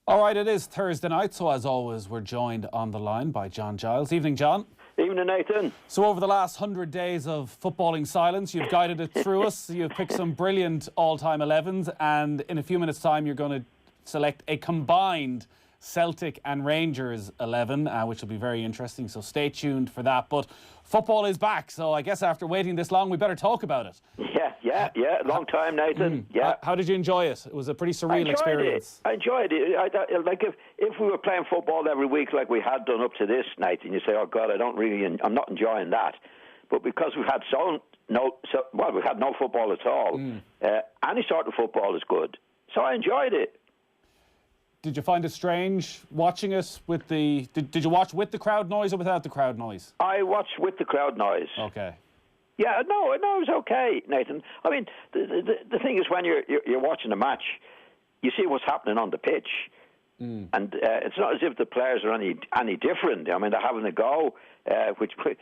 All right, it is Thursday night, so as always, we're joined on the line by John Giles. Evening, John. Evening, Nathan. So over the last 100 days of footballing silence, you've guided it through us. You've picked some brilliant all-time 11s, and in a few minutes' time, you're going to select a combined Celtic and Rangers 11, which will be very interesting, so stay tuned for that. But football is back, so I guess after waiting this long, we better talk about it. Yeah. Long time, Nathan. Yeah. How did you enjoy it? It was a pretty surreal experience. I enjoyed it. Like if we were playing football every week like we had done up to this night, and you say, "Oh God, I'm not enjoying that," but because we've had we had no football at all. Any sort of football is good, so I enjoyed it. Did you find it strange watching it with the... Did you watch with the crowd noise or without the crowd noise? I watched with the crowd noise. Okay. Yeah, no, it was okay, Nathan. I mean, the thing is, when you're watching a match, you see what's happening on the pitch, and it's not as if the players are any different. I mean, they're having a go, which they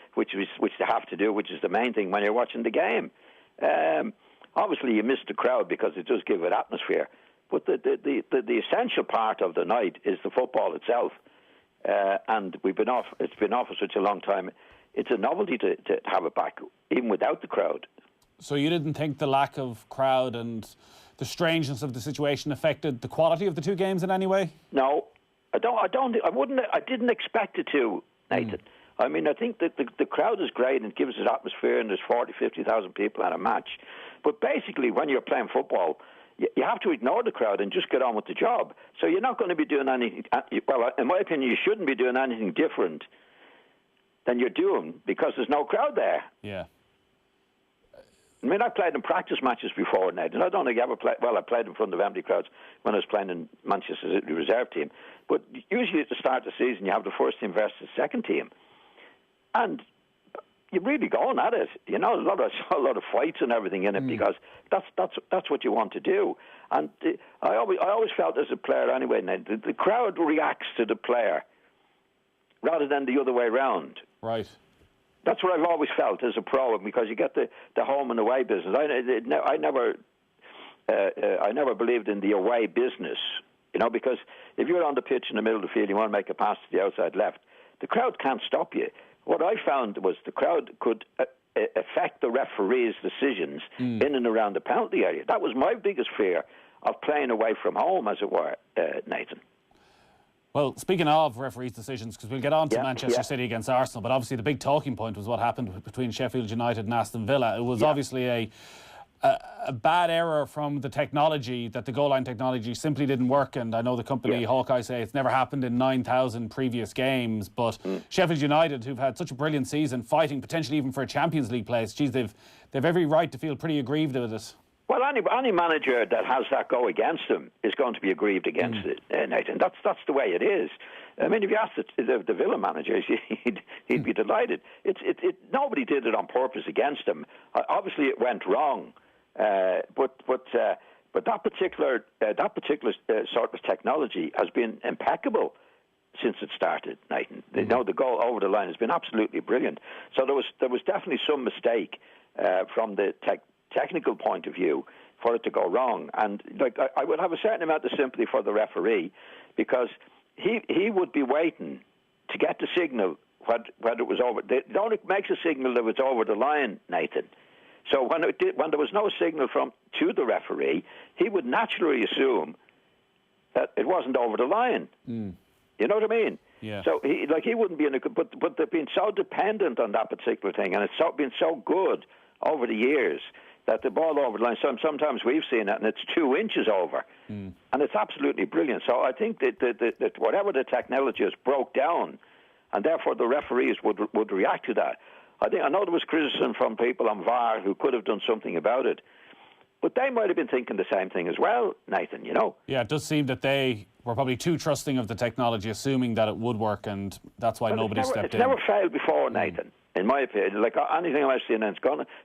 have to do, which is the main thing when you're watching the game. Obviously, you miss the crowd because it does give it atmosphere. But the essential part of the night is the football itself, and we've been off. It's been off for such a long time. It's a novelty to have it back, even without the crowd. So you didn't think the lack of crowd and the strangeness of the situation affected the quality of the two games in any way? No, I didn't expect it to, Nathan. I mean, I think that the crowd is great and gives it atmosphere, and there's 50,000 people at a match. But basically, when you're playing football, you have to ignore the crowd and just get on with the job. So you're not going to be doing anything. Well, in my opinion, you shouldn't be doing anything different than you're doing because there's no crowd there. Yeah. I mean, I've played in practice matches before, Ned, and I don't think I ever played. Well, I played in front of empty crowds when I was playing in Manchester City reserve team. But usually at the start of the season, you have the first team versus the second team, and you're really going at it. You know, a lot of fights and everything in it because that's what you want to do. And I always felt as a player anyway, Ned, the crowd reacts to the player rather than the other way around. Right. That's what I've always felt as a pro, because you get the home and away business. I never believed in the away business, you know, because if you're on the pitch in the middle of the field, you want to make a pass to the outside left, the crowd can't stop you. What I found was the crowd could affect the referee's decisions in and around the penalty area. That was my biggest fear of playing away from home, as it were, Nathan. Well, speaking of referees' decisions, because we'll get on to Manchester City against Arsenal, but obviously the big talking point was what happened between Sheffield United and Aston Villa. It was obviously a bad error from the technology, that the goal line technology simply didn't work, and I know the company Hawkeye say it's never happened in 9,000 previous games, but Sheffield United, who've had such a brilliant season, fighting potentially even for a Champions League place, geez, they've every right to feel pretty aggrieved with it. Well, any manager that has that go against him is going to be aggrieved against it, Nathan. That's the way it is. I mean, if you ask the Villa manager, he'd be delighted. Nobody did it on purpose against him. Obviously, it went wrong, but that particular sort of technology has been impeccable since it started, Nathan. You know, the goal over the line has been absolutely brilliant. So there was definitely some mistake from the technical point of view for it to go wrong, and like I would have a certain amount of sympathy for the referee, because he would be waiting to get the signal whether it was over. They only makes a signal that it's over the line, Nathan. So when there was no signal to the referee, he would naturally assume that it wasn't over the line. You know what I mean? Yeah. So he wouldn't be in a good, but they've been so dependent on that particular thing, and it's been so good over the years that the ball over the line, sometimes we've seen it and it's 2 inches over, and it's absolutely brilliant. So I think that whatever the technology is broke down, and therefore the referees would react to that. I know there was criticism from people on VAR who could have done something about it, but they might have been thinking the same thing as well, Nathan, you know. Yeah, it does seem that they were probably too trusting of the technology, assuming that it would work, and that's why nobody stepped in. It's never failed before, Nathan. In my opinion, like anything I've seen, and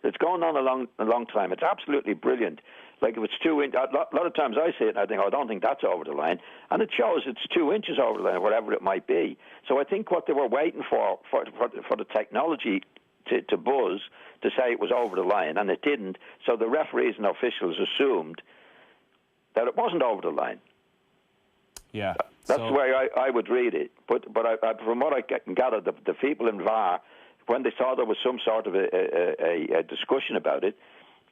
it's gone on a long time. It's absolutely brilliant. Like if it's 2 inches, a lot of times I see it and I think, I don't think that's over the line, and it shows it's 2 inches over the line, whatever it might be. So I think what they were waiting for the technology to buzz to say it was over the line, and it didn't. So the referees and officials assumed that it wasn't over the line. Yeah. That's the way I would read it. But from what I can gather, the people in VAR, when they saw there was some sort of a discussion about it,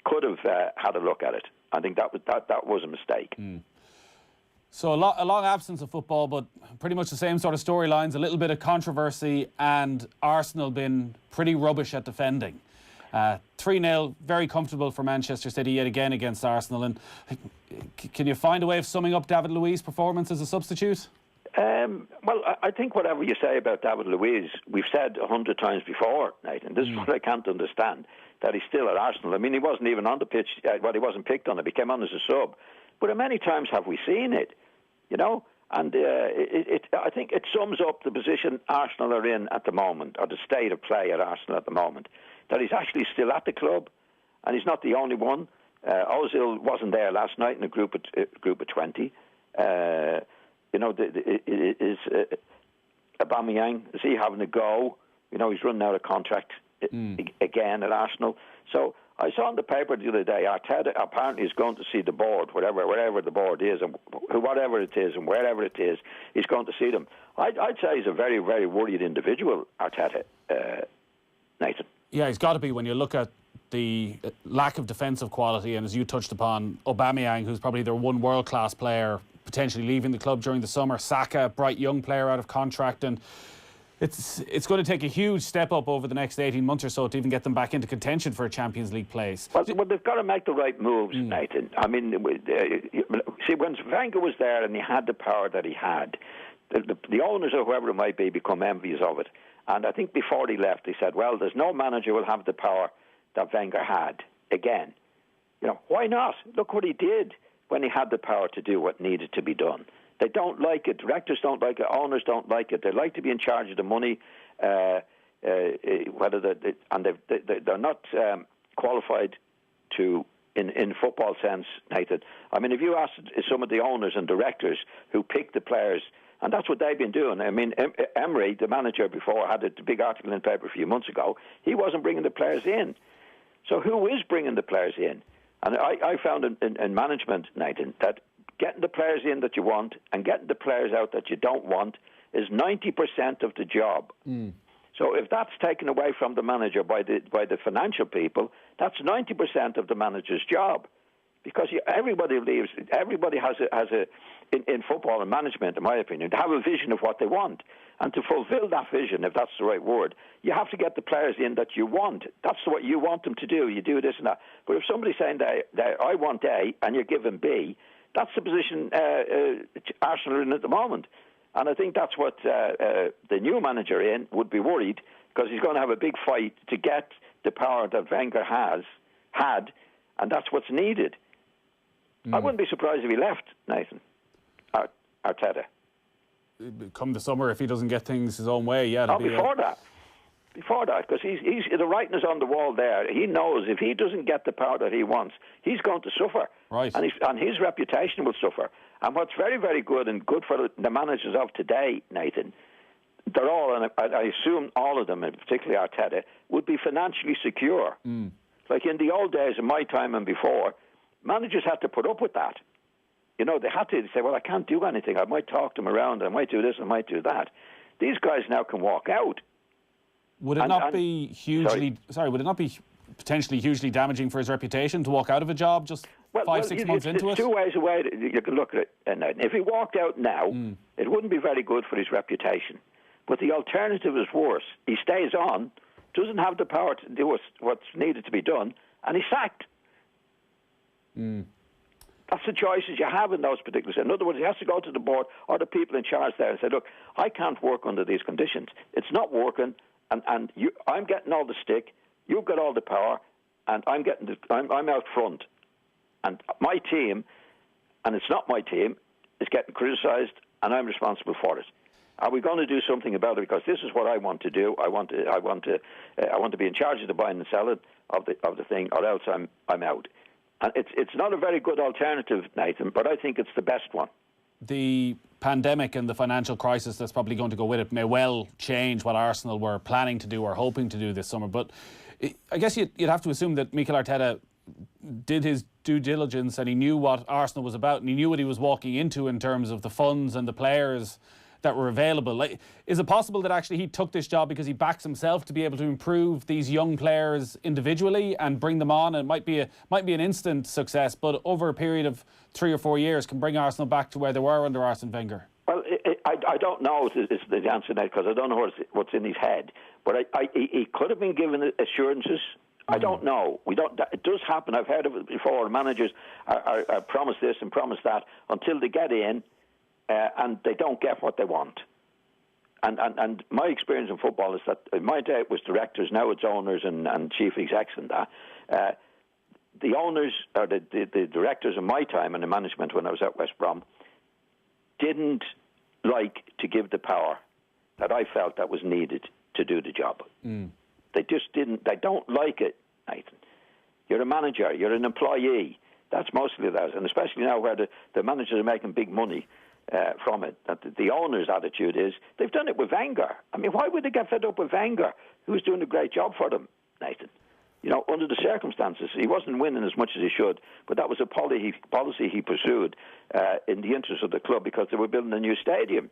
could have had a look at it. I think that was a mistake. So a long absence of football, but pretty much the same sort of storylines, a little bit of controversy, and Arsenal been pretty rubbish at defending. 3-0, very comfortable for Manchester City yet again against Arsenal. And can you find a way of summing up David Luiz's performance as a substitute? Well, I think whatever you say about David Luiz, we've said 100 times before, Nathan. This is what I can't understand, that he's still at Arsenal. I mean, he wasn't even on the pitch. He wasn't picked on it. He came on as a sub. But how many times have we seen it, you know? And I think it sums up the position Arsenal are in at the moment, or the state of play at Arsenal at the moment, that he's actually still at the club, and he's not the only one. Ozil wasn't there last night in a group of 20. You know, is Aubameyang, is he having a go? You know, he's running out of contract again at Arsenal. So I saw in the paper the other day, Arteta apparently is going to see the board, whatever the board is, and whatever it is, and wherever it is, he's going to see them. I'd say he's a very, very worried individual, Arteta, Nathan. Yeah, he's got to be when you look at the lack of defensive quality, and as you touched upon, Aubameyang, who's probably their one world-class player, potentially leaving the club during the summer, Saka, bright young player out of contract, and it's going to take a huge step up over the next 18 months or so to even get them back into contention for a Champions League place. Well, they've got to make the right moves, Nathan. I mean, see, when Wenger was there and he had the power that he had, the owners or whoever it might be become envious of it. And I think before he left, he said, well, there's no manager who will have the power that Wenger had again. You know, why not? Look what he did when he had the power to do what needed to be done. They don't like it. Directors don't like it. Owners don't like it. They like to be in charge of the money, and they're not qualified to, in football sense, Nathan. I mean, if you ask some of the owners and directors who pick the players, and that's what they've been doing. I mean, Emery, the manager before, had a big article in the paper a few months ago. He wasn't bringing the players in. So who is bringing the players in? And I found in management, Nathan, that getting the players in that you want and getting the players out that you don't want is 90% of the job. So if that's taken away from the manager by the financial people, that's 90% of the manager's job. Because everybody leaves. Everybody has in football and management, in my opinion, to have a vision of what they want. And to fulfill that vision, if that's the right word, you have to get the players in that you want. That's what you want them to do. You do this and that. But if somebody's saying that I want A and you're given B, that's the position Arsenal are in at the moment. And I think that's what the new manager in would be worried, because he's going to have a big fight to get the power that Wenger had, and that's what's needed. I wouldn't be surprised if he left, Nathan, Arteta. Come the summer, if he doesn't get things his own way, yeah. Before that, because he's the writing is on the wall there. He knows if he doesn't get the power that he wants, he's going to suffer. Right. And his reputation will suffer. And what's very, very good, and good for the managers of today, Nathan, they're all, and I assume all of them, and particularly Arteta, would be financially secure. Like in the old days, in my time and before, managers had to put up with that. You know, they had to say, well, I can't do anything. I might talk them around. I might do this. I might do that. These guys now can walk out. Would it not be hugely... Sorry, would it not be potentially hugely damaging for his reputation to walk out of a job just 5-6 months into it? There's two ways away you can look at it. And if he walked out now, it wouldn't be very good for his reputation. But the alternative is worse. He stays on, doesn't have the power to do what's needed to be done, and he's sacked. That's the choices you have in those particulars. In other words, he has to go to the board or the people in charge there and say, look, I can't work under these conditions. It's not working, and I'm getting all the stick, you've got all the power, and I'm out front. And my team, and it's not my team, is getting criticised, and I'm responsible for it. Are we going to do something about it? Because this is what I want to do. I want to be in charge of the buying and selling of the thing, or else I'm out. And it's not a very good alternative, Nathan, but I think it's the best one. The pandemic and the financial crisis that's probably going to go with it may well change what Arsenal were planning to do or hoping to do this summer. But I guess you'd have to assume that Mikel Arteta did his due diligence and he knew what Arsenal was about and he knew what he was walking into in terms of the funds and the players that were available. Like, is it possible that actually he took this job because he backs himself to be able to improve these young players individually and bring them on? And it might be an instant success, but over a period of 3 or 4 years can bring Arsenal back to where they were under Arsene Wenger? Well, I don't know is the answer now, because I don't know what's in his head. But he could have been given assurances. I don't know. It does happen. I've heard of it before. Managers are promised this and promised that until they get in, and they don't get what they want. And my experience in football is that in my day it was directors, now it's owners and chief execs and that. The owners, or the directors in my time in the management when I was at West Brom, didn't like to give the power that I felt that was needed to do the job. They just didn't. They don't like it, Nathan. You're a manager. You're an employee. That's mostly that. And especially now where the managers are making big money from it. That the owner's attitude is, they've done it with Wenger. I mean, why would they get fed up with Wenger, who's doing a great job for them, Nathan? You know, under the circumstances, he wasn't winning as much as he should, but that was a policy he pursued in the interest of the club because they were building a new stadium.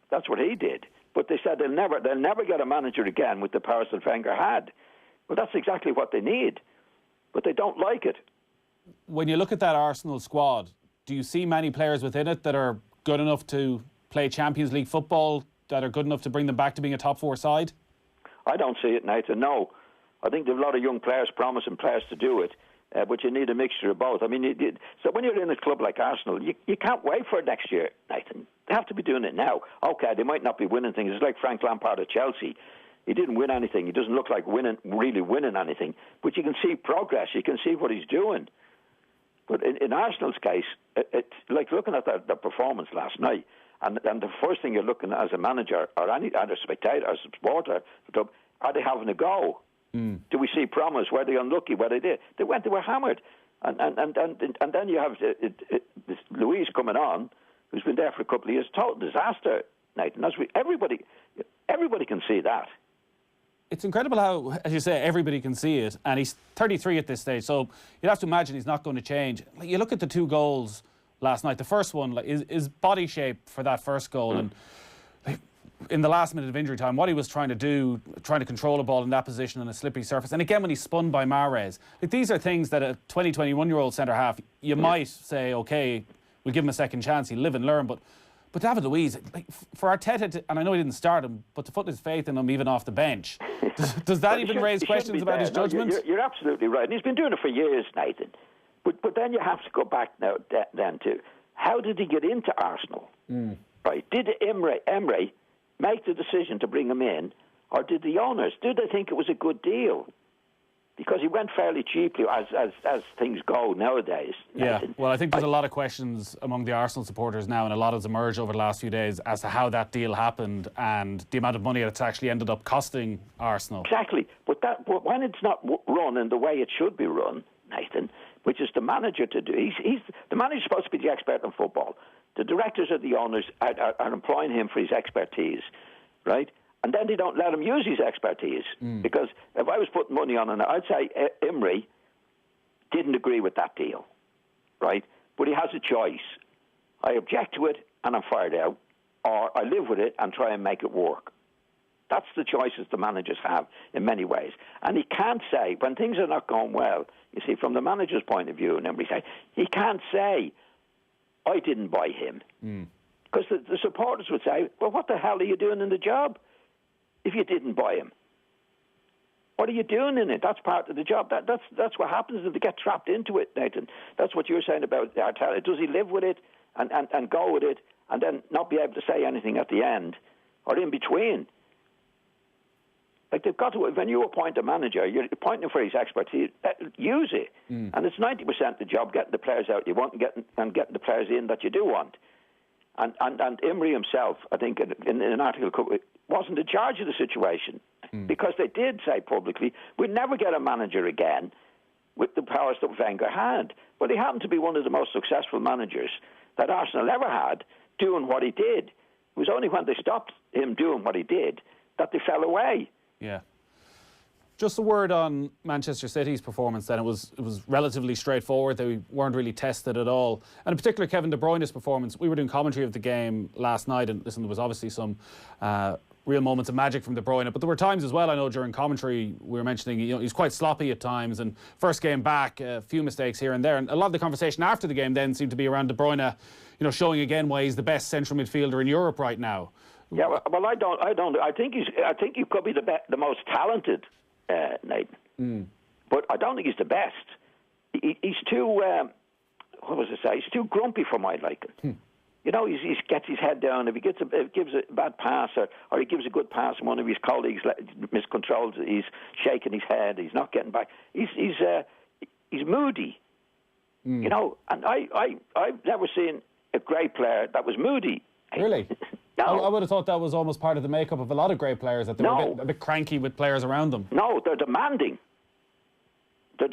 That's what he did. But they said they'll never get a manager again with the powers that Wenger had. Well, that's exactly what they need, but they don't like it. When you look at that Arsenal squad, do you see many players within it that are good enough to play Champions League football, that are good enough to bring them back to being a top 4 side? I don't see it, Nathan, no. I think there are a lot of young players, promising players to do it, but you need a mixture of both. I mean, so when you're in a club like Arsenal, you can't wait for next year, Nathan. They have to be doing it now. Okay, they might not be winning things. It's like Frank Lampard at Chelsea. He didn't win anything. He doesn't look like really winning anything. But you can see progress. You can see what he's doing. But in Arsenal's case, it's like looking at the performance last night, and the first thing you're looking at as a manager or any other spectator or supporter, are they having a go? Do we see promise? Were they unlucky? Were they did? They were hammered, and then you have this Luis coming on, who's been there for a couple of years. Total disaster, Nathan. Everybody can see that. It's incredible how, as you say, everybody can see it, and he's 33 at this stage, so you'd have to imagine he's not going to change. Like, you look at the 2 goals last night. The first one, like, his body shape for that first goal, and like, in the last minute of injury time, what he was trying to do, trying to control a ball in that position on a slippery surface. And again, when he's spun by Mahrez, like, these are things that a 21-year-old centre-half, you might say, OK, we'll give him a second chance, he'll live and learn. But David Luiz, like, for Arteta, and I know he didn't start him, but to put his faith in him even off the bench, does that even raise questions about his judgment? No, you're absolutely right. And he's been doing it for years, Nathan. But then you have to go back now then to, how did he get into Arsenal? Right? Did Emery make the decision to bring him in, or did the owners? Did they think it was a good deal? Because he went fairly cheaply, as things go nowadays. Yeah, well, I think there's a lot of questions among the Arsenal supporters now, and a lot has emerged over the last few days as to how that deal happened and the amount of money that's actually ended up costing Arsenal. Exactly, but when it's not run in the way it should be run, Nathan, which is the manager to do. The manager's supposed to be the expert in football. The directors of the owners are employing him for his expertise, right? And then they don't let him use his expertise. Because if I was putting money on it, I'd say Emery didn't agree with that deal, right? But he has a choice. I object to it and I'm fired out, or I live with it and try and make it work. That's the choices the managers have in many ways. And he can't say, when things are not going well, you see, from the manager's point of view, and everybody say, he can't say, I didn't buy him. Because the supporters would say, well, what the hell are you doing in the job if you didn't buy him? What are you doing in it? That's part of the job. That's what happens if they get trapped into it, Nathan. That's what you're saying about Arteta. Does he live with it and go with it and then not be able to say anything at the end or in between? Like, they've got to, when you appoint a manager, you're appointing for his expertise, use it. And it's 90% the job, getting the players out you want and getting the players in that you do want. And Emery himself, I think, in an article, wasn't in charge of the situation because they did say publicly, we'd never get a manager again with the powers that Wenger had. But he happened to be one of the most successful managers that Arsenal ever had doing what he did. It was only when they stopped him doing what he did that they fell away. Yeah. Just a word on Manchester City's performance then. It was relatively straightforward. They weren't really tested at all. And in particular, Kevin De Bruyne's performance. We were doing commentary of the game last night, and listen, there was obviously some real moments of magic from De Bruyne. But there were times as well, I know, during commentary, we were mentioning, he's quite sloppy at times. And first game back, a few mistakes here and there. And a lot of the conversation after the game then seemed to be around De Bruyne, showing again why he's the best central midfielder in Europe right now. Yeah, well, I don't. I think he could be the most talented, Nathan. But I don't think he's the best. He's too. What was I say? He's too grumpy for my liking. He gets his head down. If he gives a bad pass or he gives a good pass, and one of his colleagues miscontrols it, he's shaking his head. He's not getting back. He's moody. And I've never seen a great player that was moody. Really? No. I would have thought that was almost part of the makeup of a lot of great players, that they were a bit cranky with players around them. No, they're demanding. But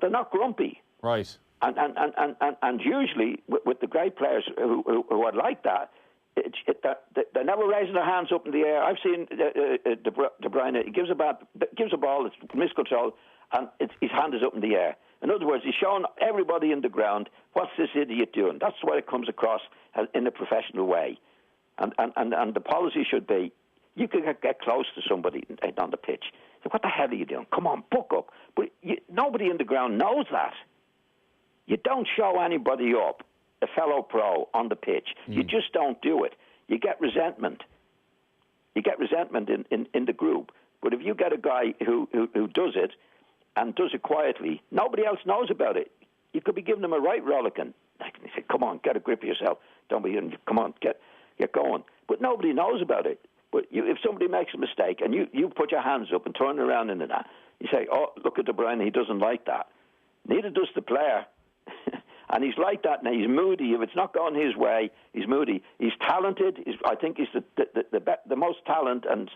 they're not grumpy. Right. And usually with the great players who are like that, they're never raising their hands up in the air. I've seen De Bruyne. He gives a ball, it's miscontrolled, and his hand is up in the air. In other words, he's showing everybody in the ground, what's this idiot doing? That's the way it comes across in a professional way. And the policy should be, you can get close to somebody on the pitch. So what the hell are you doing? Come on, buck up. But nobody in the ground knows that. You don't show anybody up, a fellow pro, on the pitch. You just don't do it. You get resentment. You get resentment in the group. But if you get a guy who does it, and does it quietly, nobody else knows about it. You could be giving them a right rollicking. You say, come on, get a grip of yourself. Don't be, come on, get going. But nobody knows about it. But if somebody makes a mistake and you put your hands up and turn around into that, you say, oh, look at De Bruyne, he doesn't like that. Neither does the player. And he's like that now. He's moody. If it's not going his way, he's moody. He's talented. I think he's the most talent and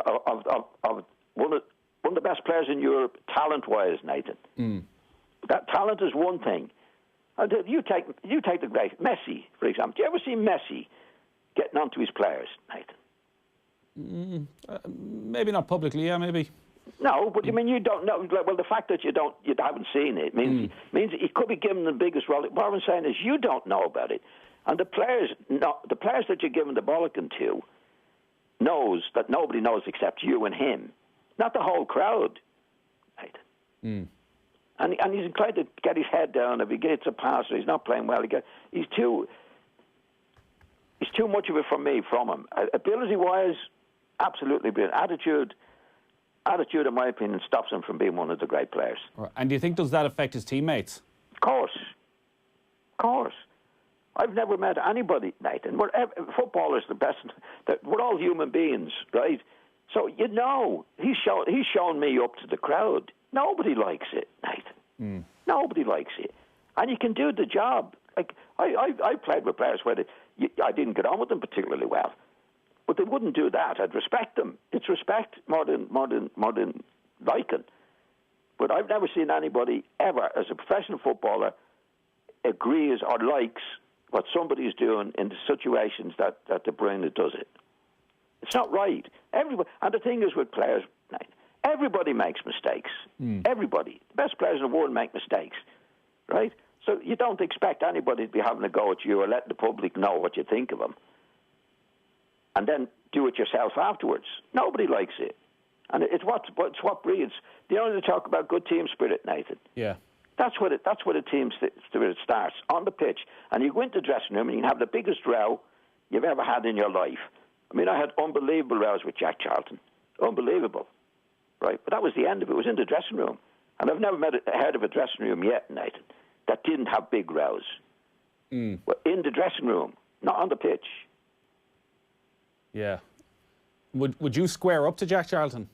of one of the best players in Europe, talent-wise, Nathan. That talent is one thing. You take the great Messi, for example. Do you ever see Messi getting onto his players, Nathan? Maybe not publicly. Yeah, maybe. No, but you don't know. Well, the fact that you haven't seen it means he could be given the biggest role. What I'm saying is, you don't know about it, and the players that you're giving the bollocking to knows that nobody knows except you and him. Not the whole crowd, right? And he's inclined to get his head down. If he gets a pass or he's not playing well, he's too much of it from him. Ability-wise, absolutely brilliant. Attitude, in my opinion, stops him from being one of the great players. And do you think does that affect his teammates? Of course. I've never met anybody, Nathan. Footballers the best. We're all human beings, right? So he's shown me up to the crowd. Nobody likes it, Nathan. Nobody likes it, and you can do the job. Like I played with players where I didn't get on with them particularly well, but they wouldn't do that. I'd respect them. It's respect more than liking. But I've never seen anybody ever, as a professional footballer, agrees or likes what somebody's doing in the situations that De Bruyne does it. It's not right. Everybody, and the thing is with players, everybody makes mistakes. Everybody. The best players in the world make mistakes, right? So you don't expect anybody to be having a go at you or letting the public know what you think of them, and then do it yourself afterwards. Nobody likes it. And it's what breeds. They only talk about good team spirit, Nathan. Yeah. That's where the team spirit starts, on the pitch. And you go into the dressing room and you can have the biggest row you've ever had in your life. I mean, I had unbelievable rows with Jack Charlton. Unbelievable. Right? But that was the end of it. It was in the dressing room. And I've never heard of a dressing room yet, Nathan, that didn't have big rows. But in the dressing room, not on the pitch. Yeah. Would you square up to Jack Charlton?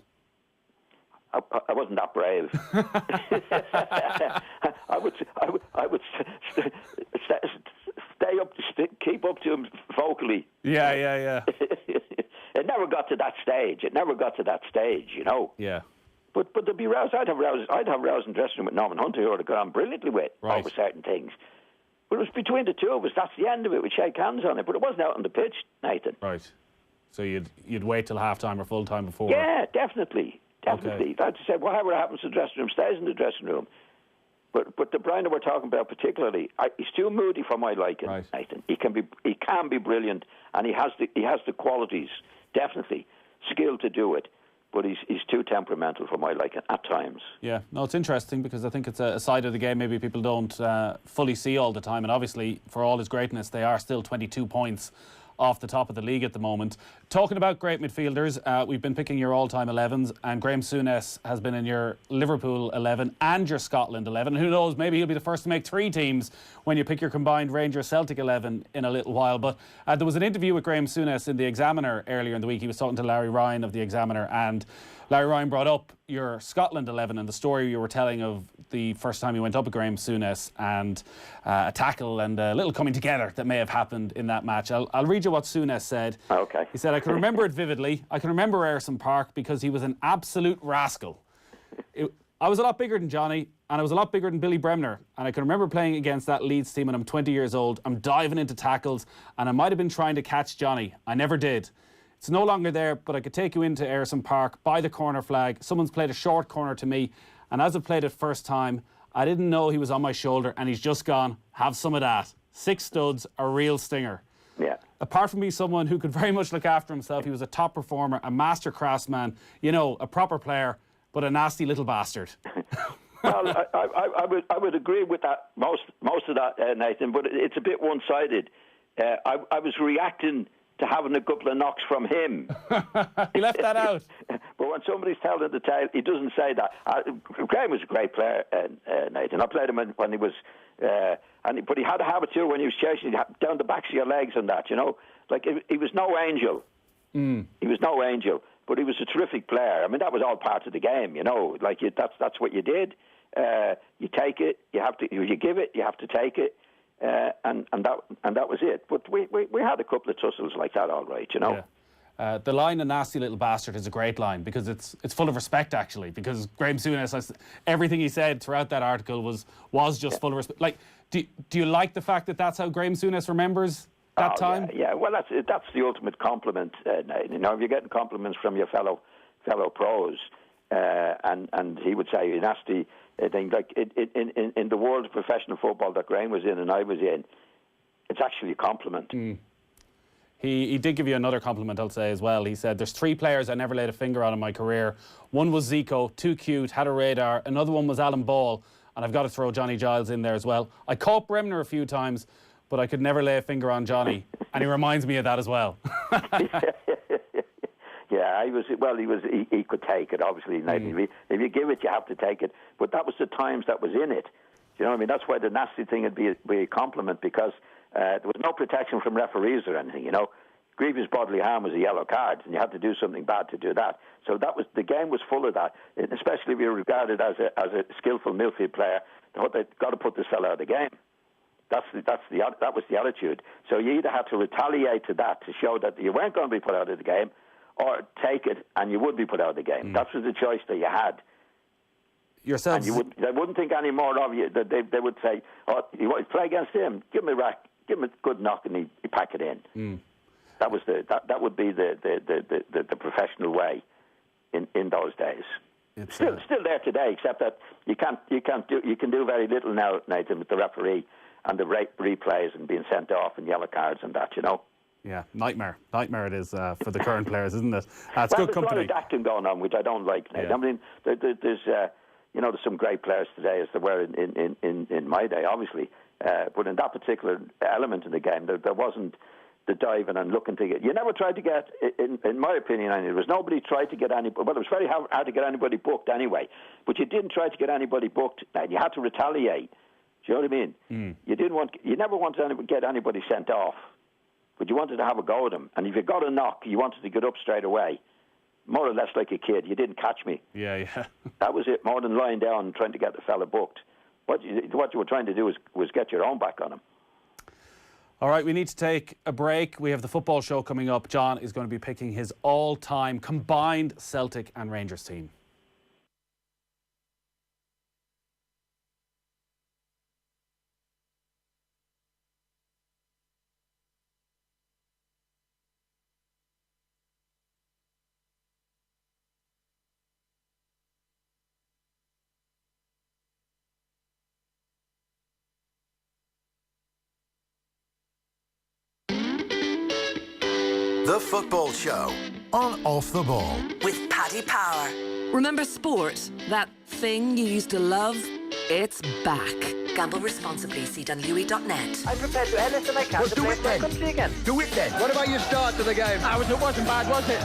I wasn't that brave. I would keep up to him vocally. Yeah. It never got to that stage. Yeah. But there'd be rows. I'd have rows in the dressing room with Norman Hunter, who I'd have got on brilliantly with over certain things. But it was between the two of us. That's the end of it. We'd shake hands on it. But it wasn't out on the pitch, Nathan. Right. So you'd wait till half-time or full-time before? Yeah, definitely. Okay. I'd say, whatever happens in the dressing room stays in the dressing room. But De Bruyne we're talking about particularly, he's too moody for my liking, right. Nathan. He can be brilliant, and he has the qualities, definitely, skill to do it. But he's too temperamental for my liking at times. Yeah, no, it's interesting because I think it's a side of the game maybe people don't fully see all the time. And obviously, for all his greatness, they are still 22 points off the top of the league at the moment. Talking about great midfielders, we've been picking your all-time 11s, and Graham Souness has been in your Liverpool 11 and your Scotland 11. And who knows, maybe he'll be the first to make 3 teams when you pick your combined Rangers-Celtic 11 in a little while. But there was an interview with Graham Souness in the Examiner earlier in the week. He was talking to Larry Ryan of the Examiner, and Larry Ryan brought up your Scotland 11 and the story you were telling of the first time you went up with Graham Souness and a tackle and a little coming together that may have happened in that match. I'll read you what Souness said. Okay. He said, I can remember it vividly. I can remember Ayresome Park because he was an absolute rascal. I was a lot bigger than Johnny, and I was a lot bigger than Billy Bremner, and I can remember playing against that Leeds team, and I'm 20 years old. I'm diving into tackles, and I might have been trying to catch Johnny. I never did. It's no longer there, but I could take you into Ayresome Park, by the corner flag. Someone's played a short corner to me, and as I played it first time, I didn't know he was on my shoulder, and he's just gone, have some of that. 6 studs, a real stinger. Yeah. Apart from being someone who could very much look after himself, he was a top performer, a master craftsman, a proper player, but a nasty little bastard. Well, I would agree with that, most of that, Nathan, but it's a bit one-sided. I was reacting to having a couple of knocks from him. He left that out. But when somebody's telling the tale, he doesn't say that. Graham was a great player, Nathan. I played him when he was... but he had a habit too when he was chasing down the backs of your legs and that, Like, he was no angel. He was no angel, but he was a terrific player. I mean, that was all part of the game, Like, that's what you did. You take it, you give it, you have to take it. And that was it. But we had a couple of tussles like that, all right, Yeah. The line "a nasty little bastard" is a great line because it's full of respect, actually. Because Graham Souness, everything he said throughout that article was just full of respect. Like, do you like the fact that that's how Graham Souness remembers that time? Yeah. Well, that's the ultimate compliment. If you're getting compliments from your fellow pros, and he would say a nasty thing, like in the world of professional football that Graham was in and I was in, it's actually a compliment. He did give you another compliment, I'll say, as well. He said, there's 3 players I never laid a finger on in my career. One was Zico, too cute, had a radar. Another one was Alan Ball, and I've got to throw Johnny Giles in there as well. I caught Bremner a few times, but I could never lay a finger on Johnny, and he reminds me of that as well. Yeah, he could take it, obviously. If you give it, you have to take it. But that was the times that was in it. You know what I mean? That's why the nasty thing would be a compliment, because there was no protection from referees or anything, Grievous bodily harm was a yellow card, and you had to do something bad to do that. So the game was full of that, especially if you're regarded as a skillful midfield player. They've got to put this fella out of the game. That was the attitude. So you either had to retaliate to that to show that you weren't going to be put out of the game, or take it and you would be put out of the game. That was the choice that you had. Yourselves. And they wouldn't think any more of you. They would say, "Oh, you want to play against him? Give him a rack, give him a good knock, and he pack it in." That was that would be the professional way in those days. It's still there today, except that you can do very little now, Nathan, with the referee and the replays and being sent off and yellow cards and that, Yeah, nightmare it is for the current players, isn't it? It's good company. There's a lot of acting going on, which I don't like, Nathan. Yeah. I mean, there's some great players today, as there were in my day, obviously. But in that particular element in the game, there wasn't the diving and looking to get. You never tried to get, in my opinion, there was nobody tried to get anybody. Well, it was very hard to get anybody booked anyway. But you didn't try to get anybody booked, and you had to retaliate. Do you know what I mean? You never wanted to get anybody sent off, but you wanted to have a go at them. And if you got a knock, you wanted to get up straight away. More or less like a kid. You didn't catch me. Yeah. That was it, more than lying down and trying to get the fella booked. What you were trying to do was get your own back on him. All right, we need to take a break. We have the football show coming up. John is going to be picking his all-time combined Celtic and Rangers team. The Football Show on Off the Ball. With Paddy Power. Remember sport? That thing you used to love? It's back. Gamble responsibly. See dunlewy.net. I'm prepared to do anything I can to play for my country again. Do it then. What about your start to the game? It wasn't bad, was it?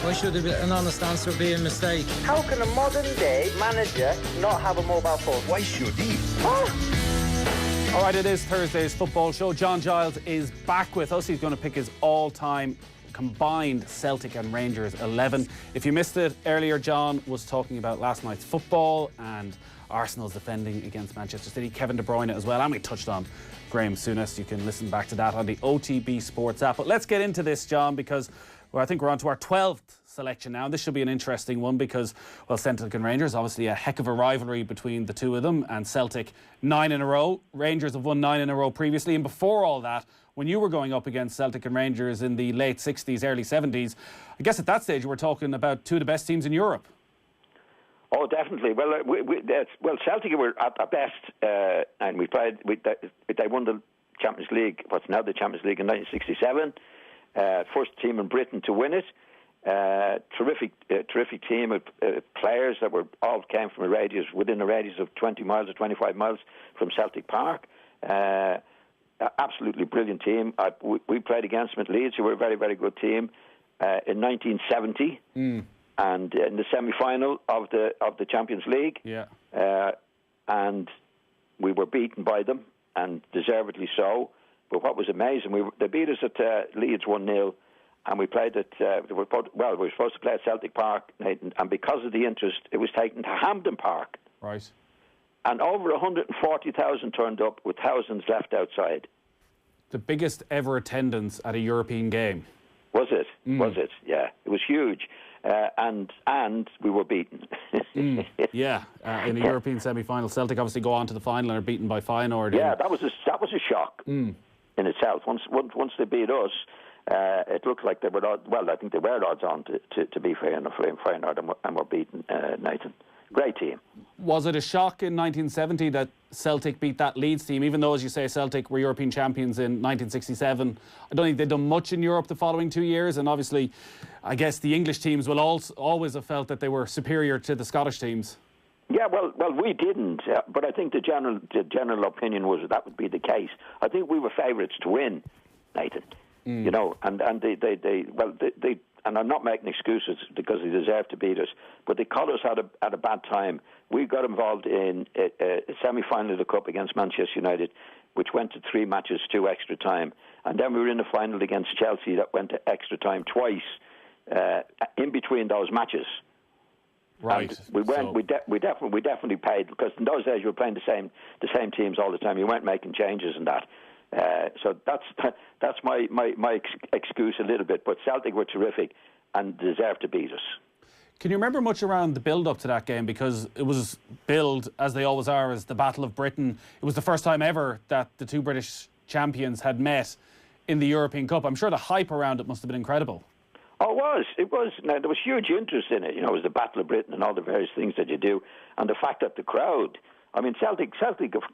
Why should an honest answer be a mistake? How can a modern day manager not have a mobile phone? Why should he? All right, it is Thursday's football show. John Giles is back with us. He's going to pick his all-time combined Celtic and Rangers 11. If you missed it earlier, John was talking about last night's football and Arsenal's defending against Manchester City, Kevin De Bruyne as well, and we touched on Graham Souness. You can listen back to that on the OTB Sports app. But let's get into this, John, because I think we're on to our 12th selection now. This should be an interesting one because, well, Celtic and Rangers, obviously a heck of a rivalry between the two of them, and Celtic 9 in a row. Rangers have won 9 in a row previously, and before all that, when you were going up against Celtic and Rangers in the late 60s, early 70s, I guess at that stage you were talking about two of the best teams in Europe. Oh, definitely. Well, Celtic were at their best, and we played. They won the Champions League. What's now the Champions League in 1967. First team in Britain to win it. Terrific team of players that all came from within a radius of 20 miles or 25 miles from Celtic Park. Absolutely brilliant team. We played against them at Leeds, who were a very, very good team, in 1970. And in the semi-final of the Champions League, and we were beaten by them, and deservedly so. But what was amazing, they beat us at Leeds 1-0, and we played at we were supposed to play at Celtic Park, Nathan, and because of the interest, it was taken to Hampden Park. Right. And over 140,000 turned up, with thousands left outside. The biggest ever attendance at a European game. Was it? Was it? Yeah, it was huge. And we were beaten. In the European semi-final, Celtic obviously go on to the final and are beaten by Feyenoord. Yeah, that was a shock in itself. Once they beat us, it looked like they were. I think they were odds on to be Feyenoord and were beaten. Nathan, great team. Was it a shock in 1970 that Celtic beat that Leeds team, even though, as you say, Celtic were European champions in 1967? I don't think they'd done much in Europe the following 2 years, and obviously, I guess the English teams will always have felt that they were superior to the Scottish teams. Yeah, well, we didn't, but I think the general opinion was that would be the case. I think we were favourites to win, Nathan. You know, and they. And I'm not making excuses because they deserve to beat us, but they caught us at a bad time. We got involved in a semi-final of the Cup against Manchester United, which went to 3 matches, 2 extra time. And then we were in the final against Chelsea that went to extra time twice in between those matches. Right. And we definitely paid, because in those days you were playing the same teams all the time. You weren't making changes in that. So that's my excuse a little bit. But Celtic were terrific and deserved to beat us. Can you remember much around the build-up to that game? Because it was billed, as they always are, as the Battle of Britain. It was the first time ever that the two British champions had met in the European Cup. I'm sure the hype around it must have been incredible. Oh, it was. Now, there was huge interest in it. You know, it was the Battle of Britain and all the various things that you do. And the fact that the crowd... I mean, Celtic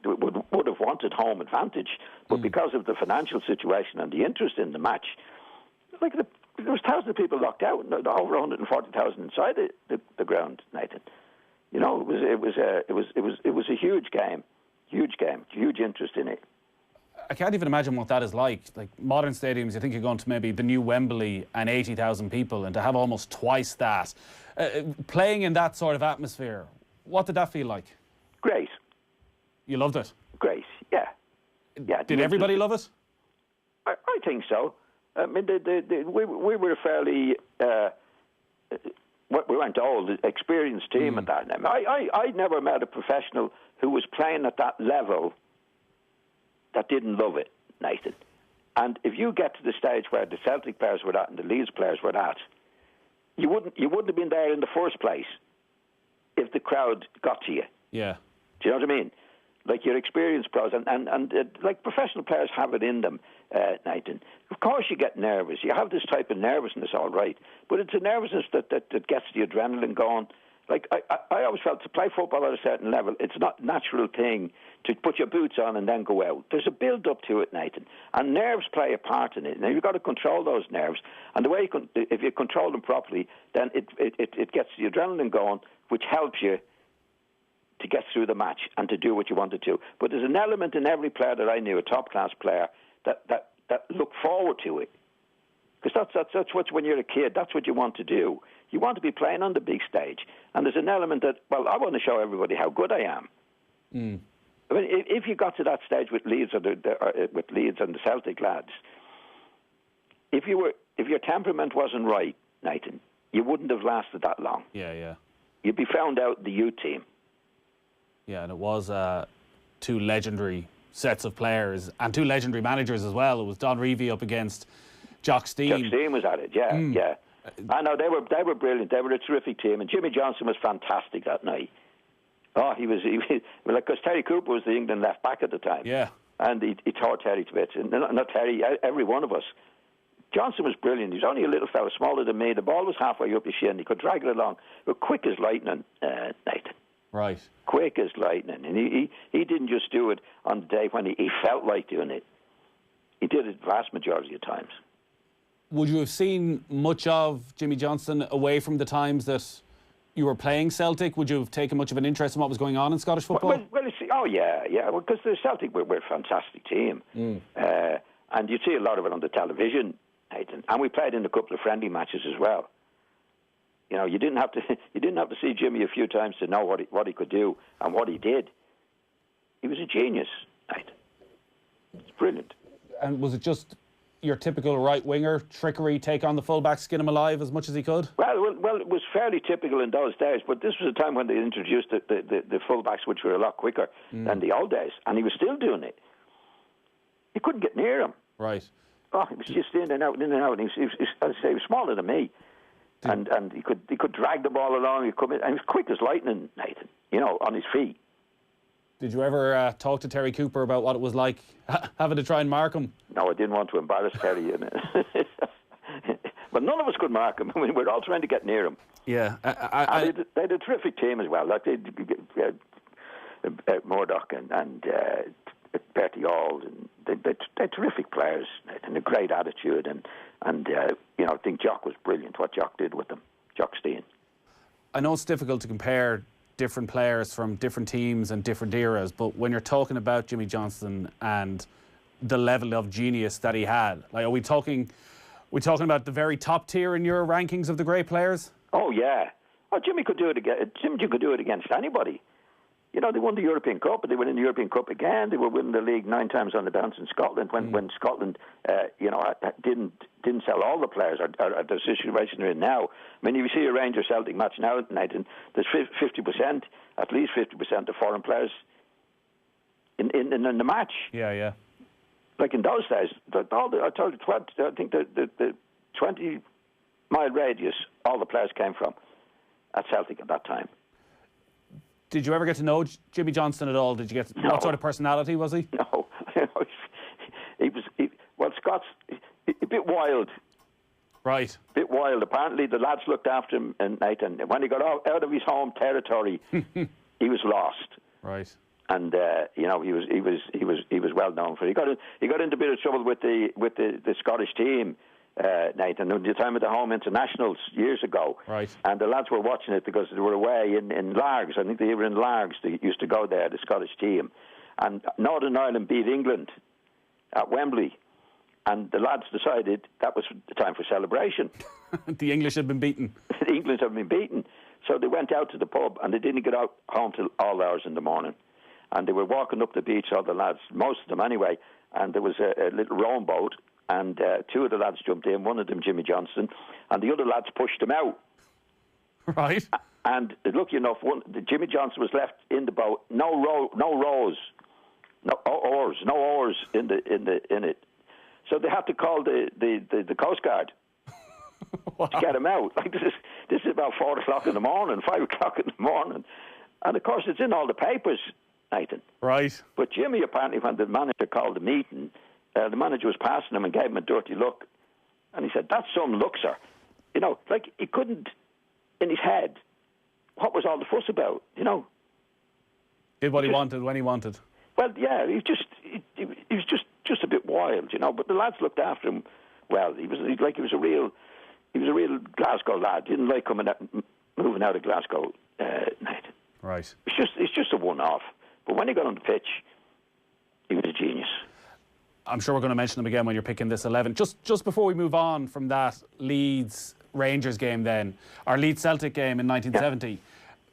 would have wanted home advantage, but because of the financial situation and the interest in the match, there was thousands of people locked out, over 140,000 inside the ground, Nathan. You know, it was a huge game, huge interest in it. I can't even imagine what that is like. Like modern stadiums, you think you're going to maybe the new Wembley and 80,000 people, and to have almost twice that, playing in that sort of atmosphere, what did that feel like? Great. You loved it? Great, yeah. Did everybody love it? I think so. I mean, we were a fairly, we weren't old, experienced team at that time. I never met a professional who was playing at that level that didn't love it, Nathan. And if you get to the stage where the Celtic players were at and the Leeds players were at, you wouldn't have been there in the first place if the crowd got to you. Yeah. Do you know what I mean? Like your experienced players, and like professional players have it in them, Nathan. Of course you get nervous. You have this type of nervousness, all right. But it's a nervousness that gets the adrenaline going. Like, I always felt to play football at a certain level, it's not a natural thing to put your boots on and then go out. There's a build-up to it, Nathan, and nerves play a part in it. Now, you've got to control those nerves, and the way if you control them properly, then it gets the adrenaline going, which helps you to get through the match and to do what you want to do. But there's an element in every player that I knew, a top-class player, that looked forward to it. Because that's what, when you're a kid, that's what you want to do. You want to be playing on the big stage. And there's an element that, well, I want to show everybody how good I am. Mm. I mean, if you got to that stage with Leeds with Leeds and the Celtic lads, if your temperament wasn't right, Nathan, you wouldn't have lasted that long. Yeah. You'd be found out in the youth team. Yeah, and it was two legendary sets of players and two legendary managers as well. It was Don Revie up against Jock Stein. Jock Stein was at it, yeah. I know, they were brilliant. They were a terrific team, and Jimmy Johnson was fantastic that night. Oh, he was because Terry Cooper was the England left back at the time. Yeah. And he tore Terry to bits. And not Terry, every one of us. Johnson was brilliant. He was only a little fella, smaller than me. The ball was halfway up his shin. He could drag it along. But quick as lightning, Nathan. Right. Quick as lightning. And he didn't just do it on the day when he felt like doing it. He did it the vast majority of times. Would you have seen much of Jimmy Johnson away from the times that you were playing Celtic? Would you have taken much of an interest in what was going on in Scottish football? Well, because the Celtic were a fantastic team. And you'd see a lot of it on the television, Nathan. And we played in a couple of friendly matches as well. You know, you didn't have to see Jimmy a few times to know what he could do and what he did. He was a genius, Nathan. It's brilliant. And was it just your typical right winger trickery, take on the fullback, skin him alive as much as he could? Well, it was fairly typical in those days, but this was a time when they introduced the fullbacks, which were a lot quicker than the old days, and he was still doing it. You couldn't get near him. Right. Oh, he was just in and out, and he was smaller than me, and he could drag the ball along. He'd come in, and he was quick as lightning, Nathan. You know, on his feet. Did you ever talk to Terry Cooper about what it was like having to try and mark him? No, I didn't want to embarrass Terry. But none of us could mark him. I mean, we're all trying to get near him. Yeah. They had a terrific team as well. Like Murdock and Bertie Auld, and they're terrific players and a great attitude. And I think Jock was brilliant, what Jock did with them, Jock Stein. I know it's difficult to compare different players from different teams and different eras, but when you're talking about Jimmy Johnson and the level of genius that he had, like, are we talking about the very top tier in your rankings of the great players? Oh yeah, Jimmy could do it again. Jimmy could do it against anybody. You know, they won the European Cup, but they won in the European Cup again. They were winning the league 9 times on the bounce in Scotland when Scotland, didn't sell all the players or the situation they're in now. I mean, if you see a Rangers-Celtic match now, Nathan, there's 50%, at least 50% of foreign players in the match. Yeah. Like in those days, I told you, I think the 20-mile radius, all the players came from at Celtic at that time. Did you ever get to know Jimmy Johnson at all? Did you get what sort of personality was he? No, Scott's a bit wild. Right. A bit wild. Apparently, the lads looked after him, and Nathan, when he got out of his home territory, he was lost. Right. And he was well known for it. He got into a bit of trouble with the Scottish team. Nathan, at the time of the home internationals years ago. Right. And the lads were watching it because they were away in Largs. I think they were in Largs. They used to go there, the Scottish team. And Northern Ireland beat England at Wembley. And the lads decided that was the time for celebration. The English had been beaten. The English had been beaten. So they went out to the pub and they didn't get out home till all hours in the morning. And they were walking up the beach, all the lads, most of them anyway. And there was a little rowing boat. And 2 of the lads jumped in, one of them Jimmy Johnson, and the other lads pushed him out. Right. And lucky enough, Jimmy Johnson was left in the boat, no oars in it. So they had to call the Coast Guard to get him out. Like this is about 4 o'clock in the morning, 5 o'clock in the morning, and of course it's in all the papers, Nathan. Right. But Jimmy apparently, when the manager called the meeting. The manager was passing him and gave him a dirty look. And he said, "That's some look, sir." You know, like he couldn't, in his head, what was all the fuss about? You know, did what he wanted when he wanted. Well, yeah, he was just a bit wild, you know. But the lads looked after him well. He was a real Glasgow lad. Didn't like moving out of Glasgow. Right. It's just a one-off. But when he got on the pitch, he was a genius. I'm sure we're going to mention him again when you're picking this 11. Just before we move on from that Leeds Rangers game then, our Leeds Celtic game in 1970. Yeah.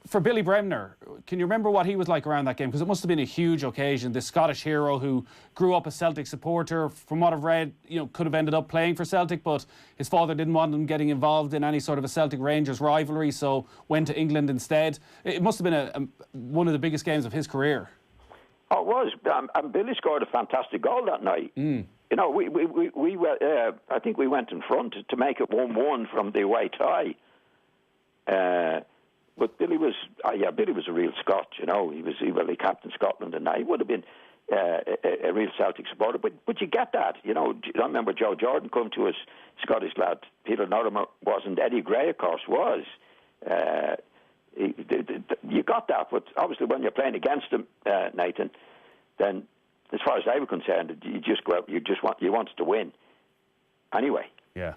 For Billy Bremner, can you remember what he was like around that game? Because it must have been a huge occasion. This Scottish hero who grew up a Celtic supporter, from what I've read, you know, could have ended up playing for Celtic, but his father didn't want him getting involved in any sort of a Celtic-Rangers rivalry, so went to England instead. It must have been one of the biggest games of his career. Oh, it was. And Billy scored a fantastic goal that night. You know, we were, I think we went in front to make it 1-1 from the away tie. But Billy was a real Scot, you know. He captained Scotland, and he would have been a real Celtic supporter. But you get that, you know. I remember Joe Jordan come to us, Scottish lad. Peter Norrimer wasn't. Eddie Gray, of course, was. You got that, but obviously when you're playing against him, Nathan, then as far as they were concerned, you just go out. You wanted to win. Anyway. Yeah.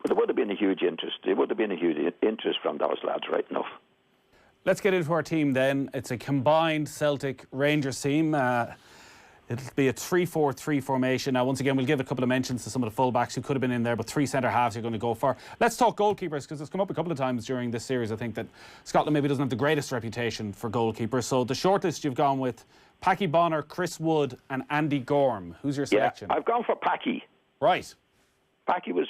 But there would have been a huge interest. There would have been a huge interest from those lads, right enough. Let's get into our team then. It's a combined Celtic-Rangers team. It'll be a 3-4-3 formation. Now, once again, we'll give a couple of mentions to some of the full-backs who could have been in there, but 3 centre-halves you're going to go for. Let's talk goalkeepers, because it's come up a couple of times during this series. I think that Scotland maybe doesn't have the greatest reputation for goalkeepers. So the shortlist you've gone with Paddy Bonner, Chris Wood and Andy Gorm. Who's your selection? Yeah, I've gone for Paddy. Right. Paddy was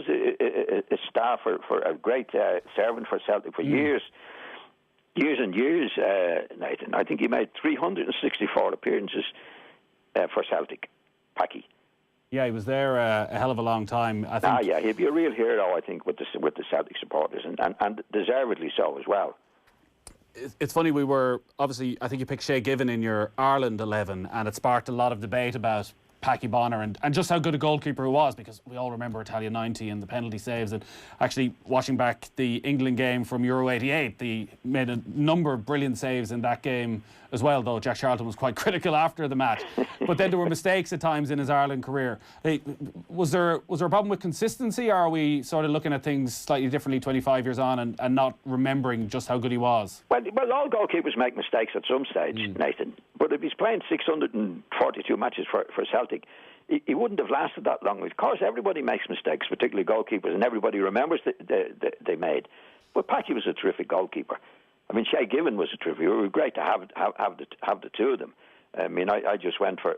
a star for a great servant for Celtic for years and years, Nathan. I think he made 364 appearances for Celtic, Paddy. Yeah, he was there a hell of a long time. I think. Yeah, he'd be a real hero, I think, with the Celtic supporters, and deservedly so as well. It's funny, we were, obviously, I think you picked Shay Given in your Ireland 11, and it sparked a lot of debate about Paddy Bonner and just how good a goalkeeper he was, because we all remember Italia 90 and the penalty saves, and actually watching back the England game from Euro 88, he made a number of brilliant saves in that game as well, though Jack Charlton was quite critical after the match. But then there were mistakes at times in his Ireland career. Was there a problem with consistency, or are we sort of looking at things slightly differently 25 years on and not remembering just how good he was? Well, all goalkeepers make mistakes at some stage, Nathan. But if he's playing 642 matches for Celtic, he wouldn't have lasted that long. Of course, everybody makes mistakes, particularly goalkeepers, and everybody remembers that they made. But Paddy was a terrific goalkeeper. I mean, Shay Given was a terrific. It was great to have the two of them. I mean, I just went for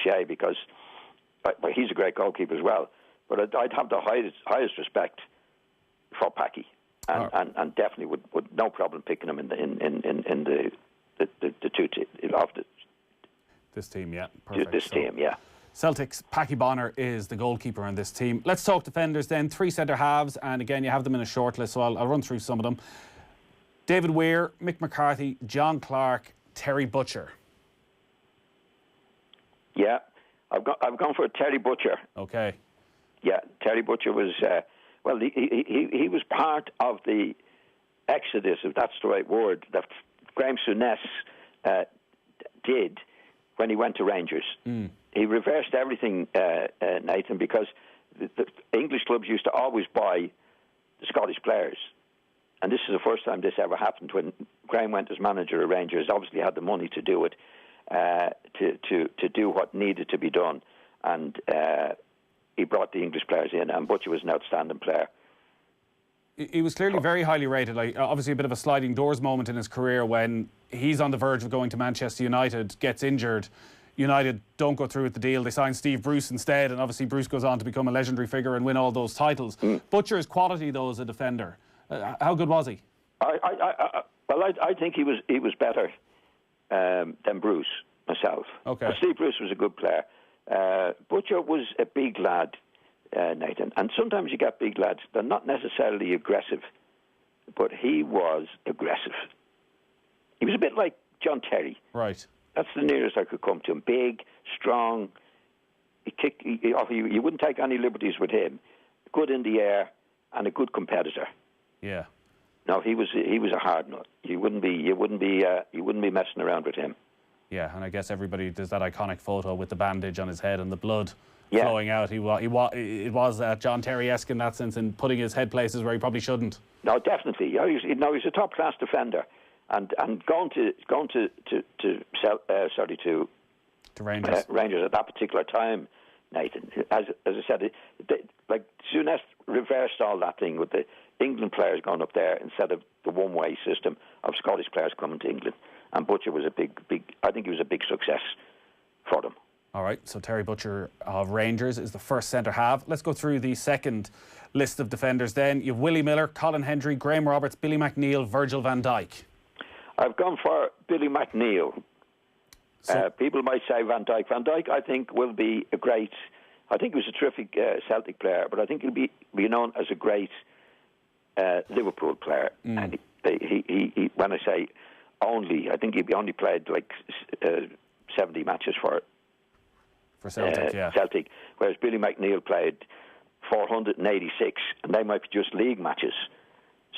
Shay because he's a great goalkeeper as well. But I'd have the highest respect for Paddy, and definitely would no problem picking him in the two of this team. Yeah, perfect. This team, yeah. Celtic's Paddy Bonner is the goalkeeper on this team. Let's talk defenders then. 3 centre-halves, and again, you have them in a short list, so I'll run through some of them. David Weir, Mick McCarthy, John Clark, Terry Butcher. Yeah, I've gone for Terry Butcher. Okay. Yeah, Terry Butcher was he was part of the exodus, if that's the right word, that Graham Souness did when he went to Rangers. He reversed everything, Nathan, because the English clubs used to always buy the Scottish players. And this is the first time this ever happened, when Graham went as manager of Rangers, obviously had the money to do it, to do what needed to be done. And he brought the English players in, and Butcher was an outstanding player. He was clearly very highly rated. Like, obviously a bit of a sliding doors moment in his career when he's on the verge of going to Manchester United, gets injured. United don't go through with the deal. They sign Steve Bruce instead, and obviously Bruce goes on to become a legendary figure and win all those titles. Butcher's quality, though, as a defender, how good was he? I think he was better than Bruce, myself. Okay. Steve Bruce was a good player. Butcher was a big lad, Nathan, and sometimes you get big lads. They're not necessarily aggressive, but he was aggressive. He was a bit like John Terry. Right. That's the nearest I could come to him. Big, strong. You wouldn't take any liberties with him. Good in the air and a good competitor. Yeah. No, he was a hard nut. You wouldn't be messing around with him. Yeah, and I guess everybody does that iconic photo with the bandage on his head and the blood flowing out. It was John Terry-esque in that sense, in putting his head places where he probably shouldn't. No, definitely. He's a top class defender, and going to Rangers. Rangers at that particular time, Nathan. As I said, Souness reversed all that thing with the England players going up there instead of the one-way system of Scottish players coming to England. And Butcher was I think he was a big success for them. All right, so Terry Butcher of Rangers is the first centre-half. Let's go through the second list of defenders then. You have Willie Miller, Colin Hendry, Graham Roberts, Billy Mcneil, Virgil van Dijk. I've gone for Billy Mcneil. People might say Van Dijk. Van Dijk, I think, will be a great... I think he was a terrific Celtic player, but I think he'll be known as a great Liverpool player. And he when I say only, I think he only played 70 matches for Celtic, Celtic, whereas Billy Mcneil played 486, and they might be just league matches.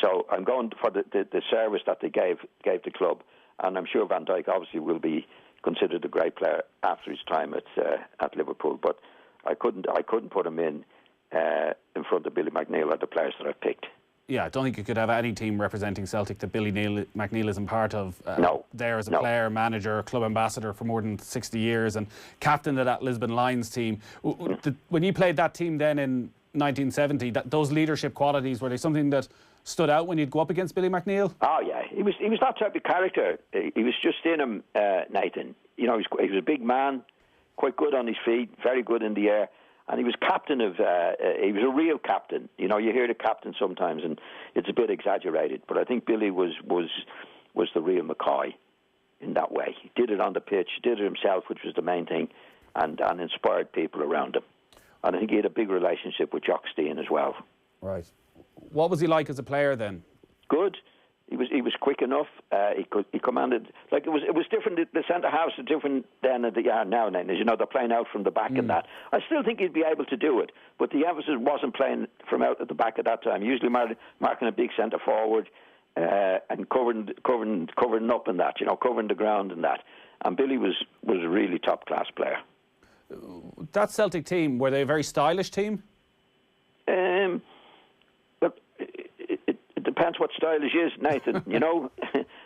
So I'm going for the service that they gave the club, and I'm sure Van Dijk obviously will be considered a great player after his time at Liverpool. But I couldn't put him in front of Billy Mcneil or the players that I've picked. Yeah, I don't think you could have any team representing Celtic that Billy Mcneil isn't part of. There as a player, manager, club ambassador for more than 60 years and captain of that Lisbon Lions team. When you played that team then in 1970, those leadership qualities, were they something that stood out when you'd go up against Billy Mcneil? Oh, yeah. He was that type of character. He was just in him, Nathan. He was a big man, quite good on his feet, very good in the air. And he was captain of... he was a real captain. You hear the captain sometimes, and it's a bit exaggerated. But I think Billy was the real Mccoy in that way. He did it on the pitch, did it himself, which was the main thing, and inspired people around him. And I think he had a big relationship with Jock Stein as well. Right. What was he like as a player then? Good. He was quick enough. He commanded, it was different. The centre halves are different then than they are now. As you know, they're playing out from the back and that. I still think he'd be able to do it, but the emphasis wasn't playing from out at the back at that time. Usually marking a big centre forward and covering up in that. Covering the ground and that. And Billy was a really top class player. That Celtic team, were they a very stylish team? Look, it depends what stylish is, Nathan.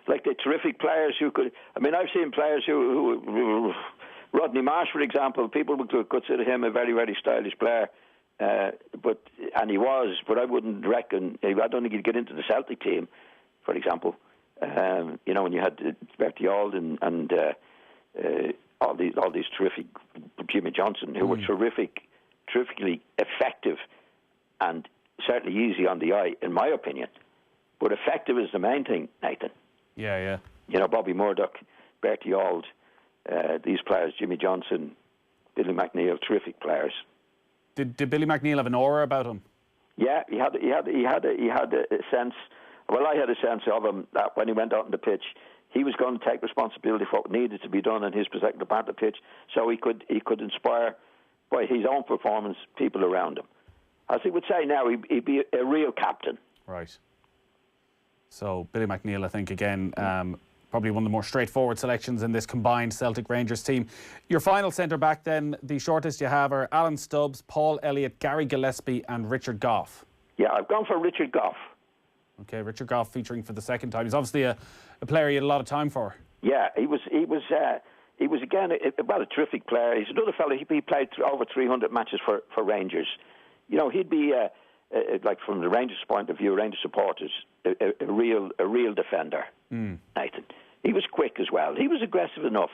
Like the terrific players who could. I mean, I've seen players who Rodney Marsh, for example. People would consider him a very, very stylish player, and he was. But I wouldn't reckon. I don't think he'd get into the Celtic team, for example. When you had Bertie Auld and all these terrific Jimmy Johnson, who were terrifically effective, and certainly easy on the eye, in my opinion. But effective is the main thing, Nathan. Yeah. Bobby Murdock, Bertie Auld, these players, Jimmy Johnson, Billy Mcneil, terrific players. Did Billy Mcneil have an aura about him? Yeah, he had a sense. Well, I had a sense of him that when he went out on the pitch, he was going to take responsibility for what needed to be done in his particular part of the pitch, so he could inspire by his own performance people around him. As he would say now, he'd be a real captain. Right. So Billy Mcneil, I think, again, probably one of the more straightforward selections in this combined Celtic Rangers team. Your final centre-back then, the shortest you have are Alan Stubbs, Paul Elliott, Gary Gillespie and Richard Gough. Yeah, I've gone for Richard Gough. Okay, Richard Gough featuring for the second time. He's obviously a player you had a lot of time for. Yeah, he was again a terrific player. He's another fellow. He played over 300 matches for Rangers. He'd be from the Rangers' point of view, Rangers supporters, a real defender. Nathan. He was quick as well. He was aggressive enough,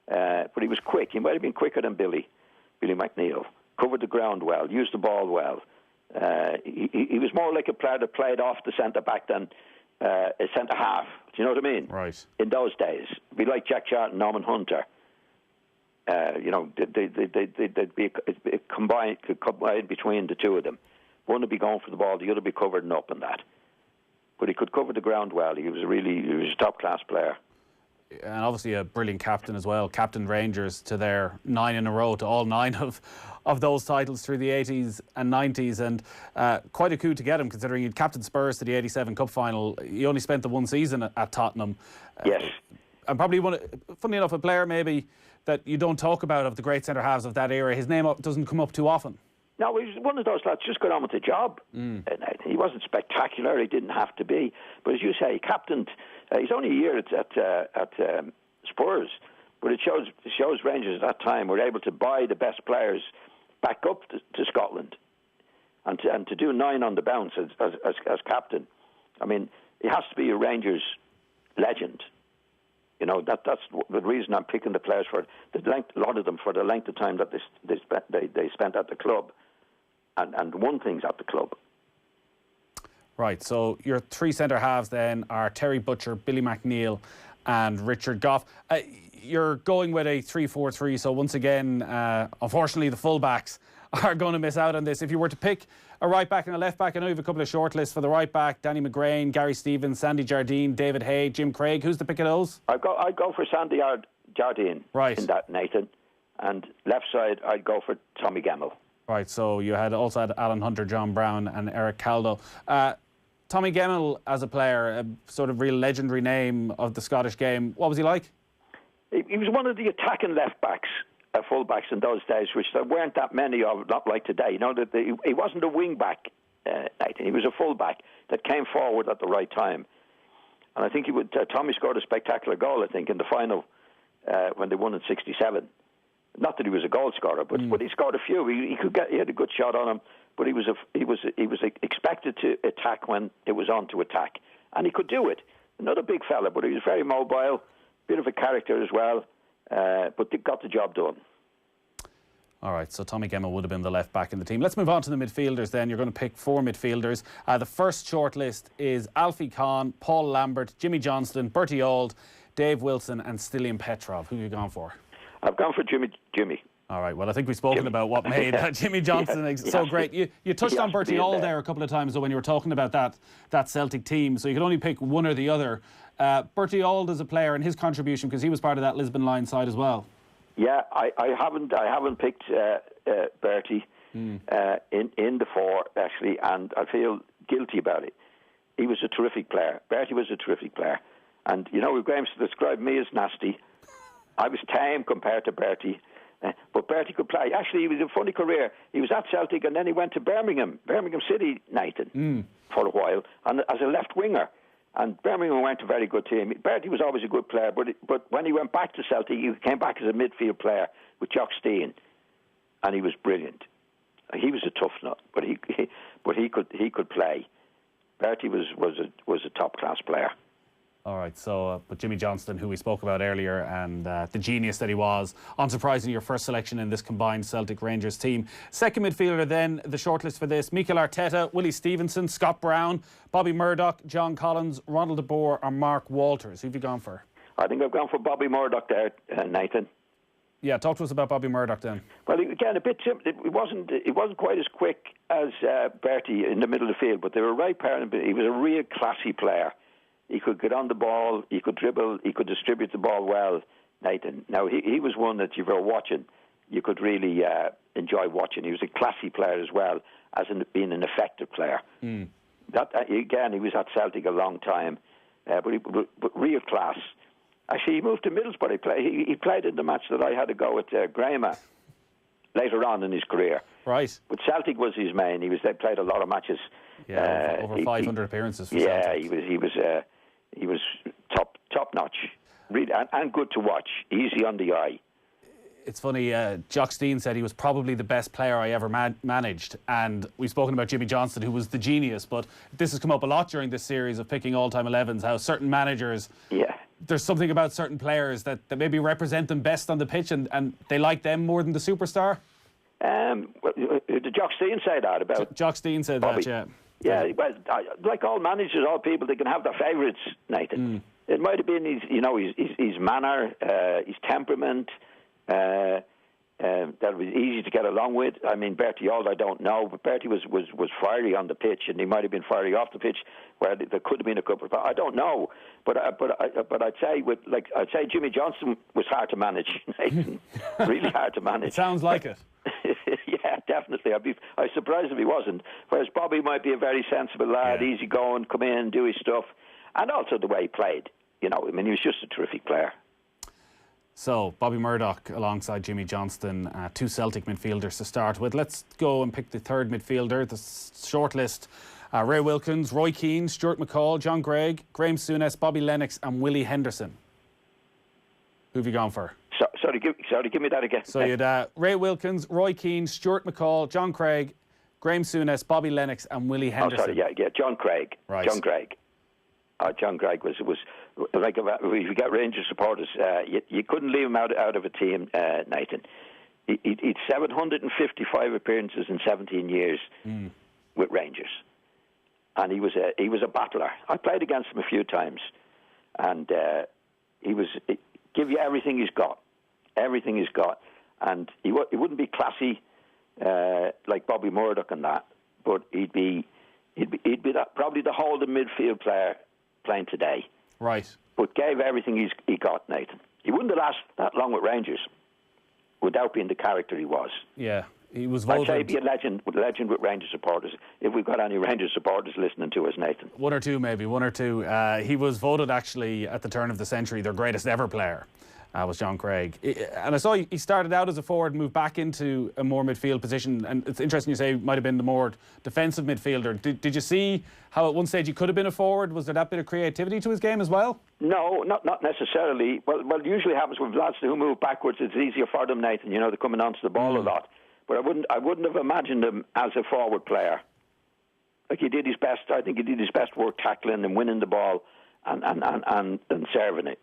but he was quick. He might have been quicker than Billy Mcneil. Covered the ground well, used the ball well. He was more like a player that played off the centre back than a centre half. Do you know what I mean? Right. In those days, it'd be like Jack Charlton, Norman Hunter. They'd be combined between the two of them. One would be going for the ball, the other would be covering up and that. But he could cover the ground well. He was a top class player. and obviously a brilliant captain as well. Captain Rangers to their 9 in a row, to all 9 of those titles through the 80s and 90s, and quite a coup to get him, considering he'd captained Spurs to the 87 Cup final. He only spent the one season at Tottenham. Yes. And probably funny enough, a player maybe that you don't talk about of the great centre-halves of that era. His name doesn't come up too often. No, he was one of those lads just got on with the job. He wasn't spectacular, he didn't have to be. But as you say, he captained. He's only a year at Spurs, but it shows Rangers at that time were able to buy the best players back up to Scotland, and to do 9 on the bounce as captain. I mean, he has to be a Rangers legend. You know, that's the reason I'm picking the players for the length, a lot of them for the length of time that they spent at the club, and won things at the club. Right, so your 3 centre-halves then are Terry Butcher, Billy Mcneil and Richard Goff. You're going with a 3-4-3, so once again, unfortunately, the full-backs are going to miss out on this. If you were to pick a right-back and a left-back, I know you have a couple of shortlists for the right-back: Danny McGrain, Gary Stevens, Sandy Jardine, David Hay, Jim Craig. Who's the pick of those? I'd go for Sandy Jardine. Right. In that, Nathan. And left side, I'd go for Tommy Gemmell. Right, so you also had Alan Hunter, John Brown and Eric Caldo. Tommy Gemmell as a player, a sort of real legendary name of the Scottish game. What was he like? He was one of the attacking left-backs, full-backs in those days, which there weren't that many of, not like today. You know, that he wasn't a wing-back, Nathan. He was a full-back that came forward at the right time. And I think Tommy scored a spectacular goal, I think, in the final when they won in '67. Not that he was a goal scorer, but he scored a few. He had a good shot on him, but he was expected to attack when it was on to attack, and he could do it. Another big fella, but he was very mobile, bit of a character as well, but they got the job done. All right, so Tommy Gemmell would have been the left back in the team. Let's move on to the midfielders then. You're going to pick 4 midfielders. The first shortlist is Alfie Kahn, Paul Lambert, Jimmy Johnston, Bertie Auld, Dave Wilson and Stilian Petrov. Who have you gone for? I've gone for Jimmy. All right, well, I think we've spoken about what made Jimmy Johnston so great. You touched on Bertie Auld there a couple of times, though, when you were talking about that Celtic team, so you could only pick one or the other. Bertie Auld as a player and his contribution, because he was part of that Lisbon line side as well. Yeah, I haven't picked Bertie in the 4, actually, and I feel guilty about it. He was a terrific player. Bertie was a terrific player. And, you know, Graham's described me as nasty. I was tame compared to Bertie. But Bertie could play. Actually, he was a funny career. He was at Celtic and then he went to Birmingham City, Nathan, for a while, and as a left winger. And Birmingham weren't a very good team. Bertie was always a good player, but when he went back to Celtic, he came back as a midfield player with Jock Stein, and he was brilliant. He was a tough nut, but he could play. Bertie was a top class player. All right, so but Jimmy Johnston, who we spoke about earlier, and the genius that he was, unsurprisingly your first selection in this combined Celtic Rangers team. Second midfielder then, the shortlist for this: Mikel Arteta, Willie Stevenson, Scott Brown, Bobby Murdock, John Collins, Ronald de Boer and Mark Walters. Who have you gone for? I think I've gone for Bobby Murdock there, Nathan. Yeah, talk to us about Bobby Murdock then. Well, again, a bit simple. It wasn't quite as quick as Bertie in the middle of the field, but they were right pair. He was a real classy player. He could get on the ball, he could dribble, he could distribute the ball well, Nathan. Now, he was one that if you were watching, you could really enjoy watching. He was a classy player as well, as being an effective player. Again, he was at Celtic a long time, but real class. Actually, he moved to Middlesbrough. He played in the match that I had to go with Graham later on in his career. Right. But Celtic was his main. They played a lot of matches. Yeah, over 500 appearances for Celtic. Yeah, he was top notch, really, and good to watch. Easy on the eye. It's funny, Jock Stein said he was probably the best player I ever managed, and we've spoken about Jimmy Johnston, who was the genius, but this has come up a lot during this series of picking all-time 11s, how certain managers, there's something about certain players that maybe represent them best on the pitch, and they like them more than the superstar. Did Jock Stein say that about Jock Stein said Bobby? That, yeah. Yeah, well, like all managers, all people, they can have their favourites, Nathan. It might have been his manner, his temperament, that was easy to get along with. I mean, Bertie Auld, I don't know, but Bertie was fiery on the pitch, and he might have been fiery off the pitch, where there could have been a couple of. I don't know, but I'd say Jimmy Johnson was hard to manage. Really hard to manage. It sounds like it. Yeah, definitely. I was surprised if he wasn't. Whereas Bobby might be a very sensible lad, easy going, come in, do his stuff, and also the way he played. You know, I mean, he was just a terrific player. So, Bobby Murdock alongside Jimmy Johnston, two Celtic midfielders to start with. Let's go and pick the third midfielder. The short list, Ray Wilkins, Roy Keane, Stuart McCall, John Greig, Graham Souness, Bobby Lennox and Willie Henderson. Who have you gone for? Sorry, give me that again. So you had Ray Wilkins, Roy Keane, Stuart McCall, John Craig, Graham Souness, Bobby Lennox and Willie Henderson. Oh, sorry, yeah, John Craig. Right. John Craig. John Greig was like, if you got Rangers supporters, you couldn't leave him out of a team, Nathan. He'd 755 appearances in 17 years with Rangers, and he was a battler. I played against him a few times, and he give you everything he's got, and he wouldn't be classy like Bobby Murdock and that, but he'd be probably the holding midfield player playing today. Right. But gave everything he got, Nathan. He wouldn't have lasted that long with Rangers without being the character he was. Yeah, he was voted. I'd say he'd be a legend with Rangers supporters, if we've got any Rangers supporters listening to us, Nathan. One or two. He was voted, actually, at the turn of the century, their greatest ever player. Was John Craig. And I saw he started out as a forward, moved back into a more midfield position, and it's interesting you say he might have been the more defensive midfielder. Did you see how at one stage he could have been a forward? Was there that bit of creativity to his game as well? No, not necessarily. Well, usually happens with lads who move backwards. It's easier for them, Nathan. You know, they're coming onto the ball a lot. But I wouldn't have imagined him as a forward player. Like, he did his best. I think he did his best work tackling and winning the ball and serving it.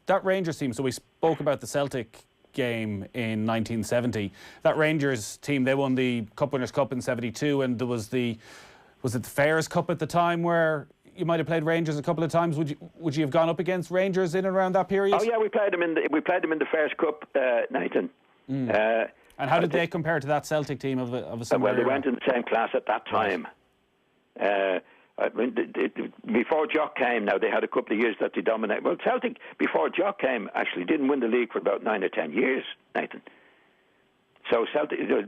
That Rangers team, so we spoke about the Celtic game in 1970. That Rangers team, they won the Cup Winners' Cup in 72, and there was it the Fairs Cup at the time where you might have played Rangers a couple of times. Would you have gone up against Rangers in and around that period? Oh yeah, we played them in the Fairs Cup, Nathan. And how did they compare to that Celtic team of a similar Well, they went in the same class at that time. Right. Before Jock came, now they had a couple of years that they dominated. Well, Celtic, before Jock came, actually didn't win the league for about 9 or 10 years, Nathan. So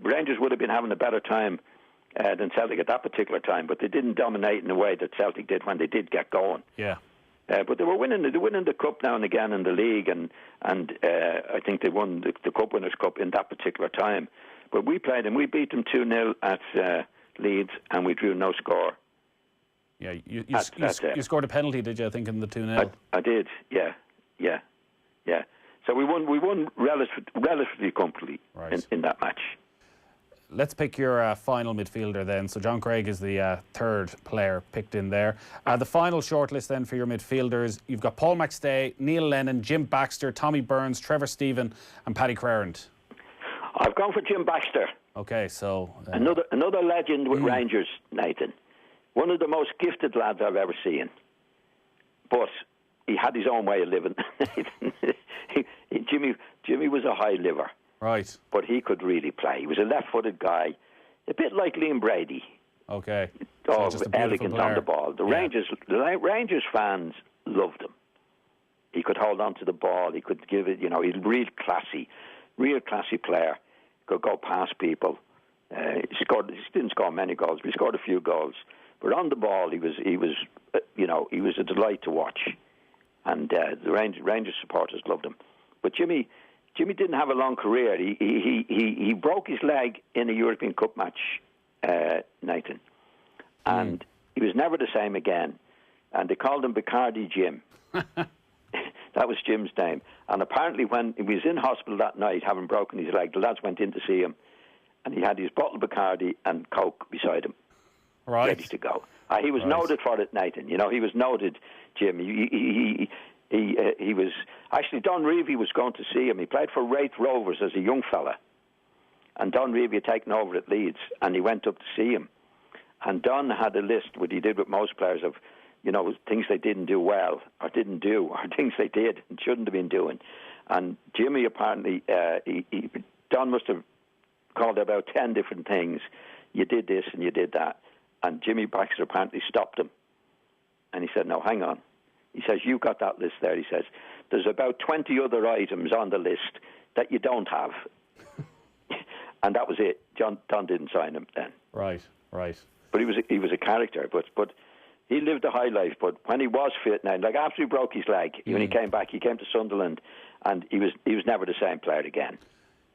Rangers would have been having a better time than Celtic at that particular time, but they didn't dominate in the way that Celtic did when they did get going. Yeah. But they were winning the cup now and again in the league, and I think they won the Cup Winners' Cup in that particular time. But we played them. We beat them 2-0 at Leeds, and we drew no score. Yeah, you scored a penalty, did you? I think in the 2-0. I did. Yeah. So we won relatively comfortably in that match. Let's pick your final midfielder then. So John Craig is the third player picked in there. The final shortlist then for your midfielders, you've got Paul McStay, Neil Lennon, Jim Baxter, Tommy Burns, Trevor Stephen and Paddy Crerand. I've gone for Jim Baxter. Okay, so another legend with Rangers, Nathan. One of the most gifted lads I've ever seen. But he had his own way of living. Jimmy was a high liver. Right. But he could really play. He was a left-footed guy, a bit like Liam Brady. Okay. Oh, so elegant on the ball. The Rangers fans loved him. He could hold on to the ball. He could give it, he's real classy player. Could go past people. He didn't score many goals, but he scored a few goals. But on the ball, he was a delight to watch, and the Rangers supporters loved him. But Jimmy didn't have a long career. He broke his leg in a European Cup match, Nathan, and he was never the same again. And they called him Bacardi Jim. That was Jim's name. And apparently, when he was in hospital that night, having broken his leg, the lads went in to see him, and he had his bottle of Bacardi and Coke beside him. Right. Ready to go. He was noted for it, Nathan. He was noted, Jim. He was actually, Don Reevy was going to see him. He played for Wraith Rovers as a young fella, and Don Reevy had taken over at Leeds, and he went up to see him. And Don had a list, what he did with most players, of things they didn't do well, or didn't do, or things they did and shouldn't have been doing. And Jimmy apparently, Don must have called about 10 different things. You did this and you did that. And Jimmy Baxter apparently stopped him. And he said, no, hang on. He says, you got that list there. He says, there's about 20 other items on the list that you don't have. And that was it. Don didn't sign him then. Right. But he was a character. But he lived a high life. But when he was fit now, like after he broke his leg, when he came back, he came to Sunderland, and he was never the same player again.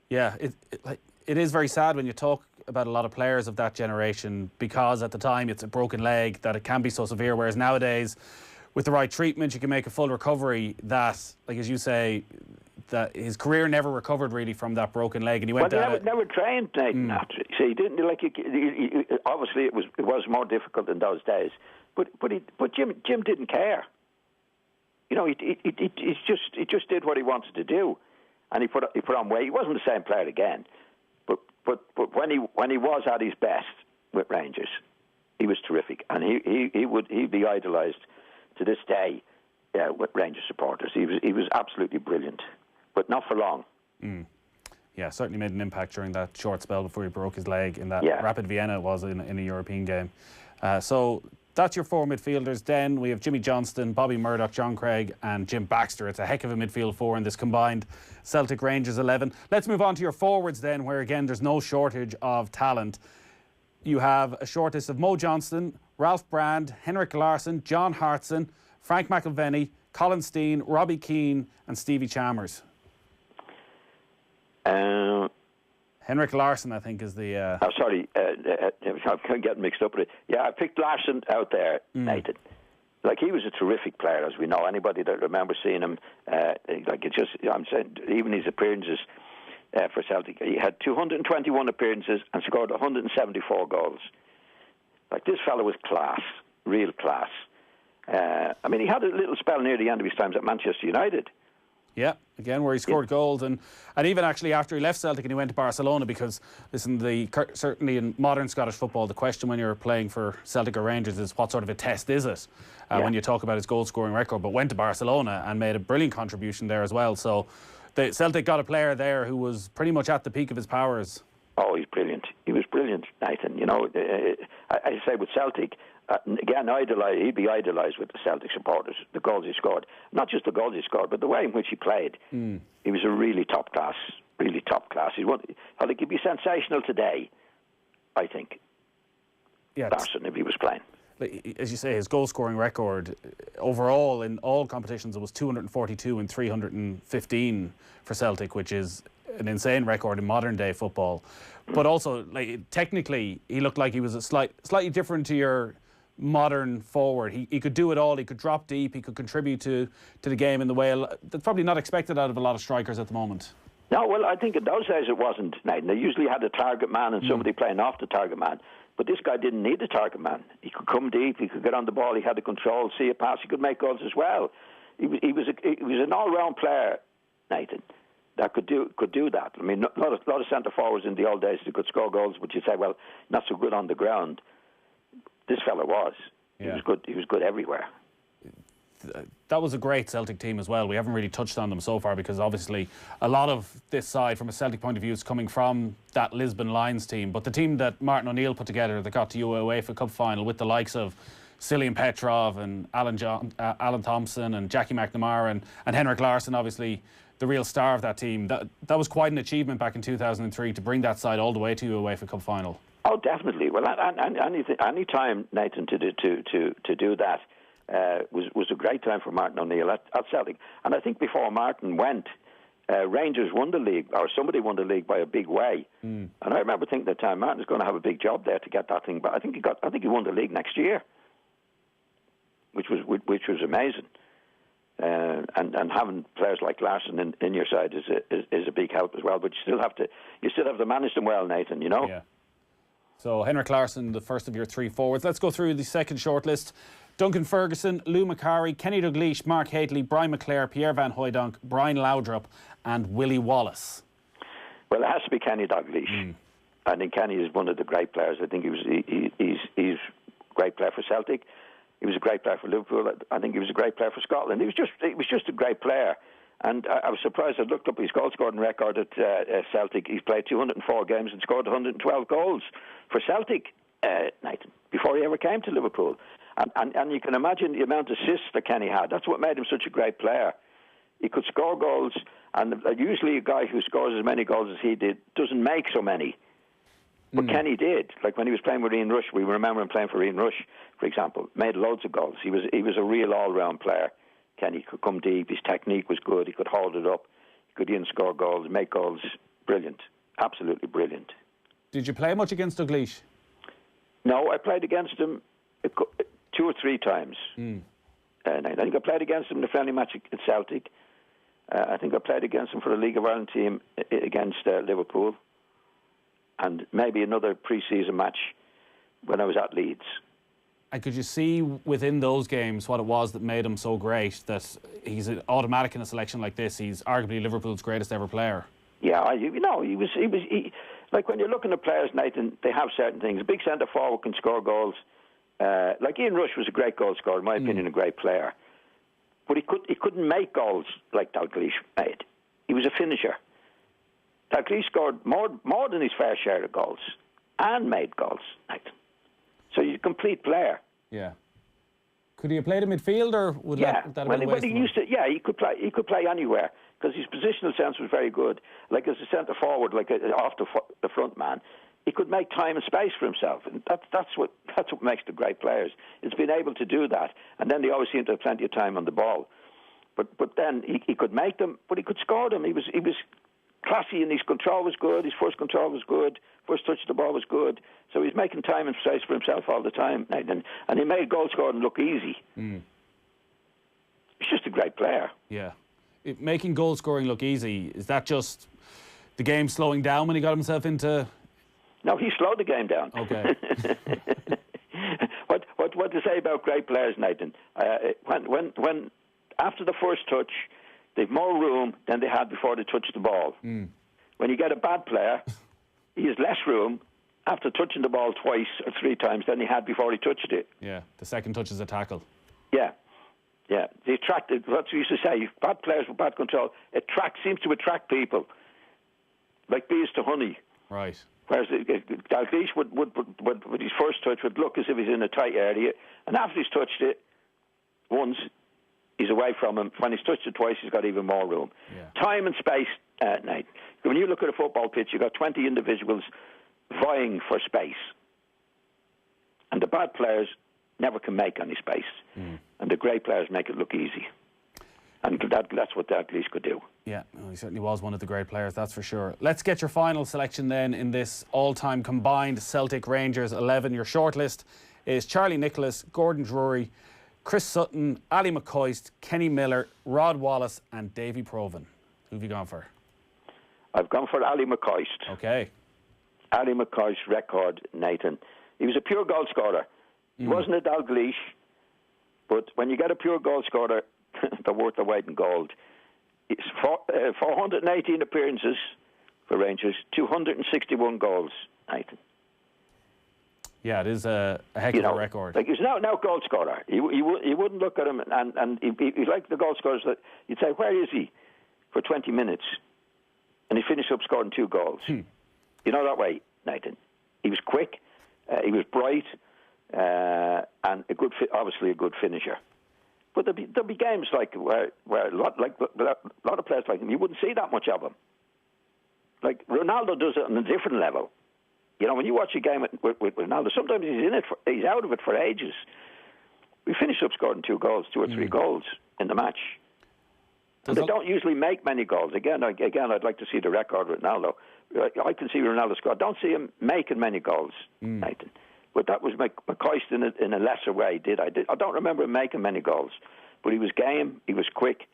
Yeah, it is very sad when you talk about a lot of players of that generation, because at the time it's a broken leg that it can be so severe, whereas nowadays with the right treatment you can make a full recovery. That, like as you say, that his career never recovered really from that broken leg, and he went down. Never trained, Nathan. After, so he didn't like. Obviously, it was more difficult in those days. But Jim didn't care. You know, he just did what he wanted to do, and he put on weight. He wasn't the same player again. But when he was at his best with Rangers, he was terrific, and he'd be idolised to this day with Rangers supporters. He was absolutely brilliant, but not for long. Yeah, certainly made an impact during that short spell before he broke his leg in that Rapid Vienna. It was in a European game. So that's your four midfielders. Then we have Jimmy Johnston, Bobby Murdock, John Craig and Jim Baxter. It's a heck of a midfield four in this combined Celtic Rangers 11. Let's move on to your forwards then, where again there's no shortage of talent. You have a short list of Mo Johnston, Ralph Brand, Henrik Larson, John Hartson, Frank McElvenney, Colin Steen, Robbie Keane and Stevie Chalmers. Henrik Larson, I think, is the... sorry, I'm getting mixed up with it. Yeah, I picked Larson out there, Nathan. Like, he was a terrific player, as we know. Anybody that remembers seeing him, I'm saying, even his appearances for Celtic, he had 221 appearances and scored 174 goals. Like, this fellow was class, real class. I mean, he had a little spell near the end of his times at Manchester United. Yeah, again, where he scored goals, and even actually after he left Celtic and he went to Barcelona, because, listen, certainly in modern Scottish football, the question when you're playing for Celtic or Rangers is what sort of a test is it when you talk about his goal-scoring record, but went to Barcelona and made a brilliant contribution there as well. So Celtic got a player there who was pretty much at the peak of his powers. Oh, he's brilliant. He was brilliant, Nathan. You know, I say with Celtic, again, he'd be idolised with the Celtic supporters, the goals he scored. Not just the goals he scored, but the way in which he played. He was a really top class. I think he'd be sensational today, I think. Yeah, Larson, if he was playing. As you say, his goal-scoring record overall in all competitions, it was 242 and 315 for Celtic, which is an insane record in modern-day football. But also, technically, he looked like he was slightly different to your modern forward. He could do it all. He could drop deep. He could contribute to the game in the way that's probably not expected out of a lot of strikers at the moment. No, well, I think in those days it wasn't, Nathan. They usually had a target man and somebody playing off the target man. But this guy didn't need the target man. He could come deep. He could get on the ball. He had the control, see a pass. He could make goals as well. He was an all-round player, Nathan, that could do that. I mean, a lot of centre forwards in the old days that could score goals, but you say, well, not so good on the ground. This fella was. He was good. He was good everywhere. That was a great Celtic team as well. We haven't really touched on them so far because obviously a lot of this side, from a Celtic point of view, is coming from that Lisbon Lions team. But the team that Martin O'Neill put together that got to UEFA Cup final with the likes of Cillian Petrov and Alan Thompson and Jackie McNamara and Henrik Larson, obviously the real star of that team. That was quite an achievement back in 2003 to bring that side all the way to UEFA Cup final. Oh, definitely. Well, any time, Nathan, to do that was a great time for Martin O'Neill at Celtic. And I think before Martin went, Rangers won the league, or somebody won the league by a big way. And I remember thinking at the time, Martin's going to have a big job there to get that thing. But I think he won the league next year, which was amazing. And having players like Larson in your side is a big help as well. But you still have to manage them well, Nathan. You know. Yeah. So Henrik Larson, the first of your three forwards. Let's go through the second shortlist. Duncan Ferguson, Lou Macari, Kenny Dalglish, Mark Hateley, Brian McClare, Pierre Van Hooijdonk, Brian Laudrup and Willie Wallace. Well, it has to be Kenny Dalglish. I think Kenny is one of the great players. I think he's a great player for Celtic. He was a great player for Liverpool. I think he was a great player for Scotland. He was just a great player. And I was surprised. I looked up his goal-scoring record at Celtic. He's played 204 games and scored 112 goals for Celtic, Nathan, before he ever came to Liverpool. And you can imagine the amount of assists that Kenny had. That's what made him such a great player. He could score goals, and usually a guy who scores as many goals as he did doesn't make so many. But Kenny did. Like when he was playing with Ian Rush, we remember him playing for Ian Rush, for example, made loads of goals. He was a real all-round player. Kenny could come deep. His technique was good. He could hold it up. He could even score goals, make goals. Brilliant. Absolutely brilliant. Did you play much against Douglas? No, I played against him 2 or 3 times. And I think I played against him in the friendly match at Celtic. I think I played against him for the League of Ireland team against Liverpool. And maybe another pre-season match when I was at Leeds. And could you see within those games what it was that made him so great, that he's automatic in a selection like this? He's arguably Liverpool's greatest ever player. Yeah, he was like when you're looking at players, Nathan, they have certain things. A big centre forward can score goals. Like Ian Rush was a great goal scorer, in my opinion, a great player. But he couldn't make goals like Dalglish made. He was a finisher. Dalglish scored more than his fair share of goals and made goals, Nathan. So he's a complete player. Yeah. Could he have played a midfielder? Would that have been a waste of time? He could play. He could play anywhere because his positional sense was very good. Like as a centre forward, like off the front man, he could make time and space for himself, and that's what makes the great players. It's being able to do that, and then they always seem to have plenty of time on the ball. But then he could make them, but he could score them. He was classy, and his control was good. His first control was good. First touch of the ball was good. So he's making time and space for himself all the time, and he made goal scoring look easy. He's just a great player. Yeah. Making goal scoring look easy, is that just the game slowing down when he got himself into... No, he slowed the game down. Okay. What to say about great players, Nathan? When after the first touch, they've more room than they had before they touched the ball. When you get a bad player, he has less room after touching the ball 2 or 3 times than he had before he touched it. Yeah, the second touch is a tackle. Yeah. They attract, what we used to say, bad players with bad control seems to attract people, like bees to honey. Right. Whereas Dalglish would with his first touch would look as if he's in a tight area, and after he's touched it once, he's away from him. When he's touched it twice, he's got even more room. Yeah. Time and space, Nate. When you look at a football pitch, you've got 20 individuals vying for space, and the bad players never can make any space, and the great players make it look easy. And that's what Dalglish could do. Yeah, he certainly was one of the great players, that's for sure. Let's get your final selection then in this all-time combined Celtic Rangers 11. Your shortlist is Charlie Nicholas, Gordon Drury, Chris Sutton, Ali McCoy, Kenny Miller, Rod Wallace and Davy Provan. Who have you gone for? I've gone for Ali McCoy. Okay. Ali McCoy's record, Nathan. He was a pure goal scorer. He wasn't a Dalglish, but when you get a pure goal scorer, they're worth their weight in gold. It's 418 appearances for Rangers, 261 goals, Nathan. Yeah, it is a heck of a record. Like he's now goal scorer. You wouldn't look at him and he's like the goal scorers that you'd say, where is he for 20 minutes? And he finished up scoring 2 goals. You know that way, Nathan. He was quick, he was bright, and obviously a good finisher. But there'll be games like where a lot of players like him, you wouldn't see that much of him. Like Ronaldo does it on a different level. You know, when you watch a game with Ronaldo, sometimes he's out of it for ages. We finished up scoring 2 goals, 2 or 3 goals in the match. And they don't usually make many goals. Again, I'd like to see the record with Ronaldo. I can see Ronaldo score. I don't see him making many goals, Nathan. But that was McCoy in a lesser way. I don't remember him making many goals. But he was game, he was quick,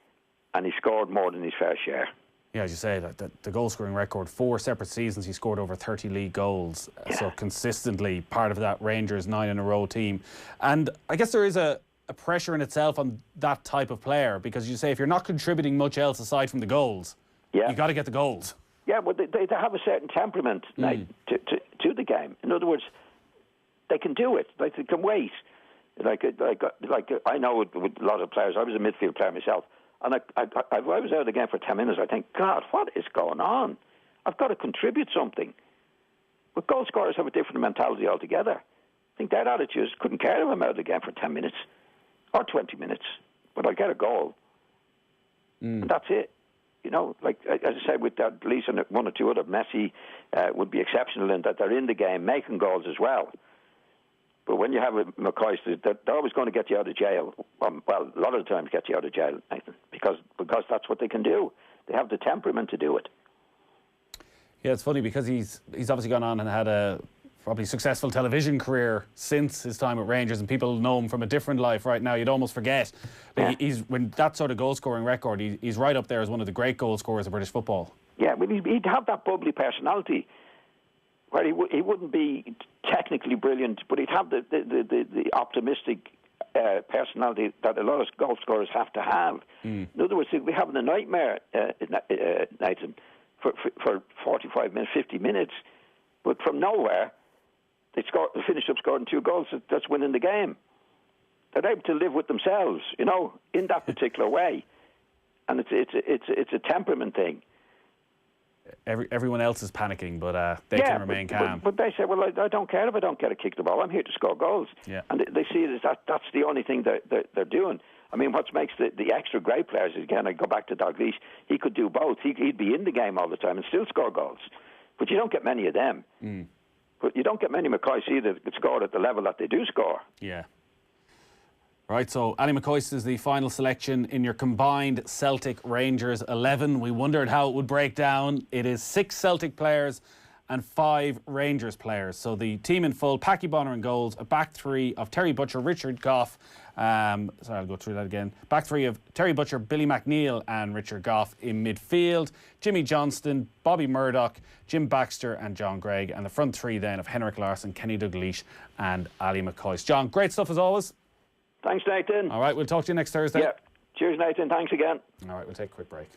and he scored more than his fair share. Yeah, as you say, the goal-scoring record, 4 separate seasons, he scored over 30 league goals. Yeah. So consistently part of that Rangers 9-in-a-row team. And I guess there is a pressure in itself on that type of player, because you say if you're not contributing much else aside from the goals, you got to get the goals. Yeah, but they have a certain temperament to the game. In other words, they can do it. Like they can wait. Like I know with a lot of players. I was a midfield player myself. And I was out of the game for 10 minutes. I think, God, what is going on? I've got to contribute something. But goal scorers have a different mentality altogether. I think their attitude is, couldn't care if I'm out of the game for 10 minutes or 20 minutes, but I'll get a goal. And that's it. You know, like as I said, with that, at least one or two other, Messi would be exceptional in that they're in the game making goals as well. But when you have a Mccoy, they're always going to get you out of jail. Well, a lot of the times get you out of jail, Nathan, because that's what they can do. They have the temperament to do it. Yeah, it's funny because he's obviously gone on and had a probably successful television career since his time at Rangers, and people know him from a different life right now. You'd almost forget. Like when that sort of goal-scoring record, he's right up there as one of the great goal scorers of British football. Yeah, but he'd have that bubbly personality where he wouldn't be technically brilliant, but he'd have the optimistic personality that a lot of goal scorers have to have. In other words, we're having a nightmare, Nathan, for 45 minutes, 50 minutes, but from nowhere, they finish up scoring 2 goals. That's winning the game. They're able to live with themselves, you know, in that particular way, and it's a temperament thing. Everyone else is panicking, but they can remain calm. But they say, well, I don't care if I don't get a kick the ball. I'm here to score goals. Yeah. And they see it as that's the only thing they're doing. I mean, what makes the extra great players is, again, I go back to Dalglish, he could do both. He'd be in the game all the time and still score goals. But you don't get many of them. But you don't get many McCoys either that score at the level that they do score. Yeah. Right, so Ali McCoy is the final selection in your combined Celtic Rangers 11. We wondered how it would break down. It is 6 Celtic players and 5 Rangers players. So the team in full: Packy Bonner in goals, a back 3 of Terry Butcher, Richard Goff. Sorry, I'll go through that again. Back 3 of Terry Butcher, Billy Mcneil and Richard Goff in midfield. Jimmy Johnston, Bobby Murdock, Jim Baxter and John Gregg. And the front 3 then of Henrik Larson, Kenny Dalglish and Ali McCoy. John, great stuff as always. Thanks, Nathan. All right, we'll talk to you next Thursday. Yeah. Cheers, Nathan. Thanks again. All right, we'll take a quick break.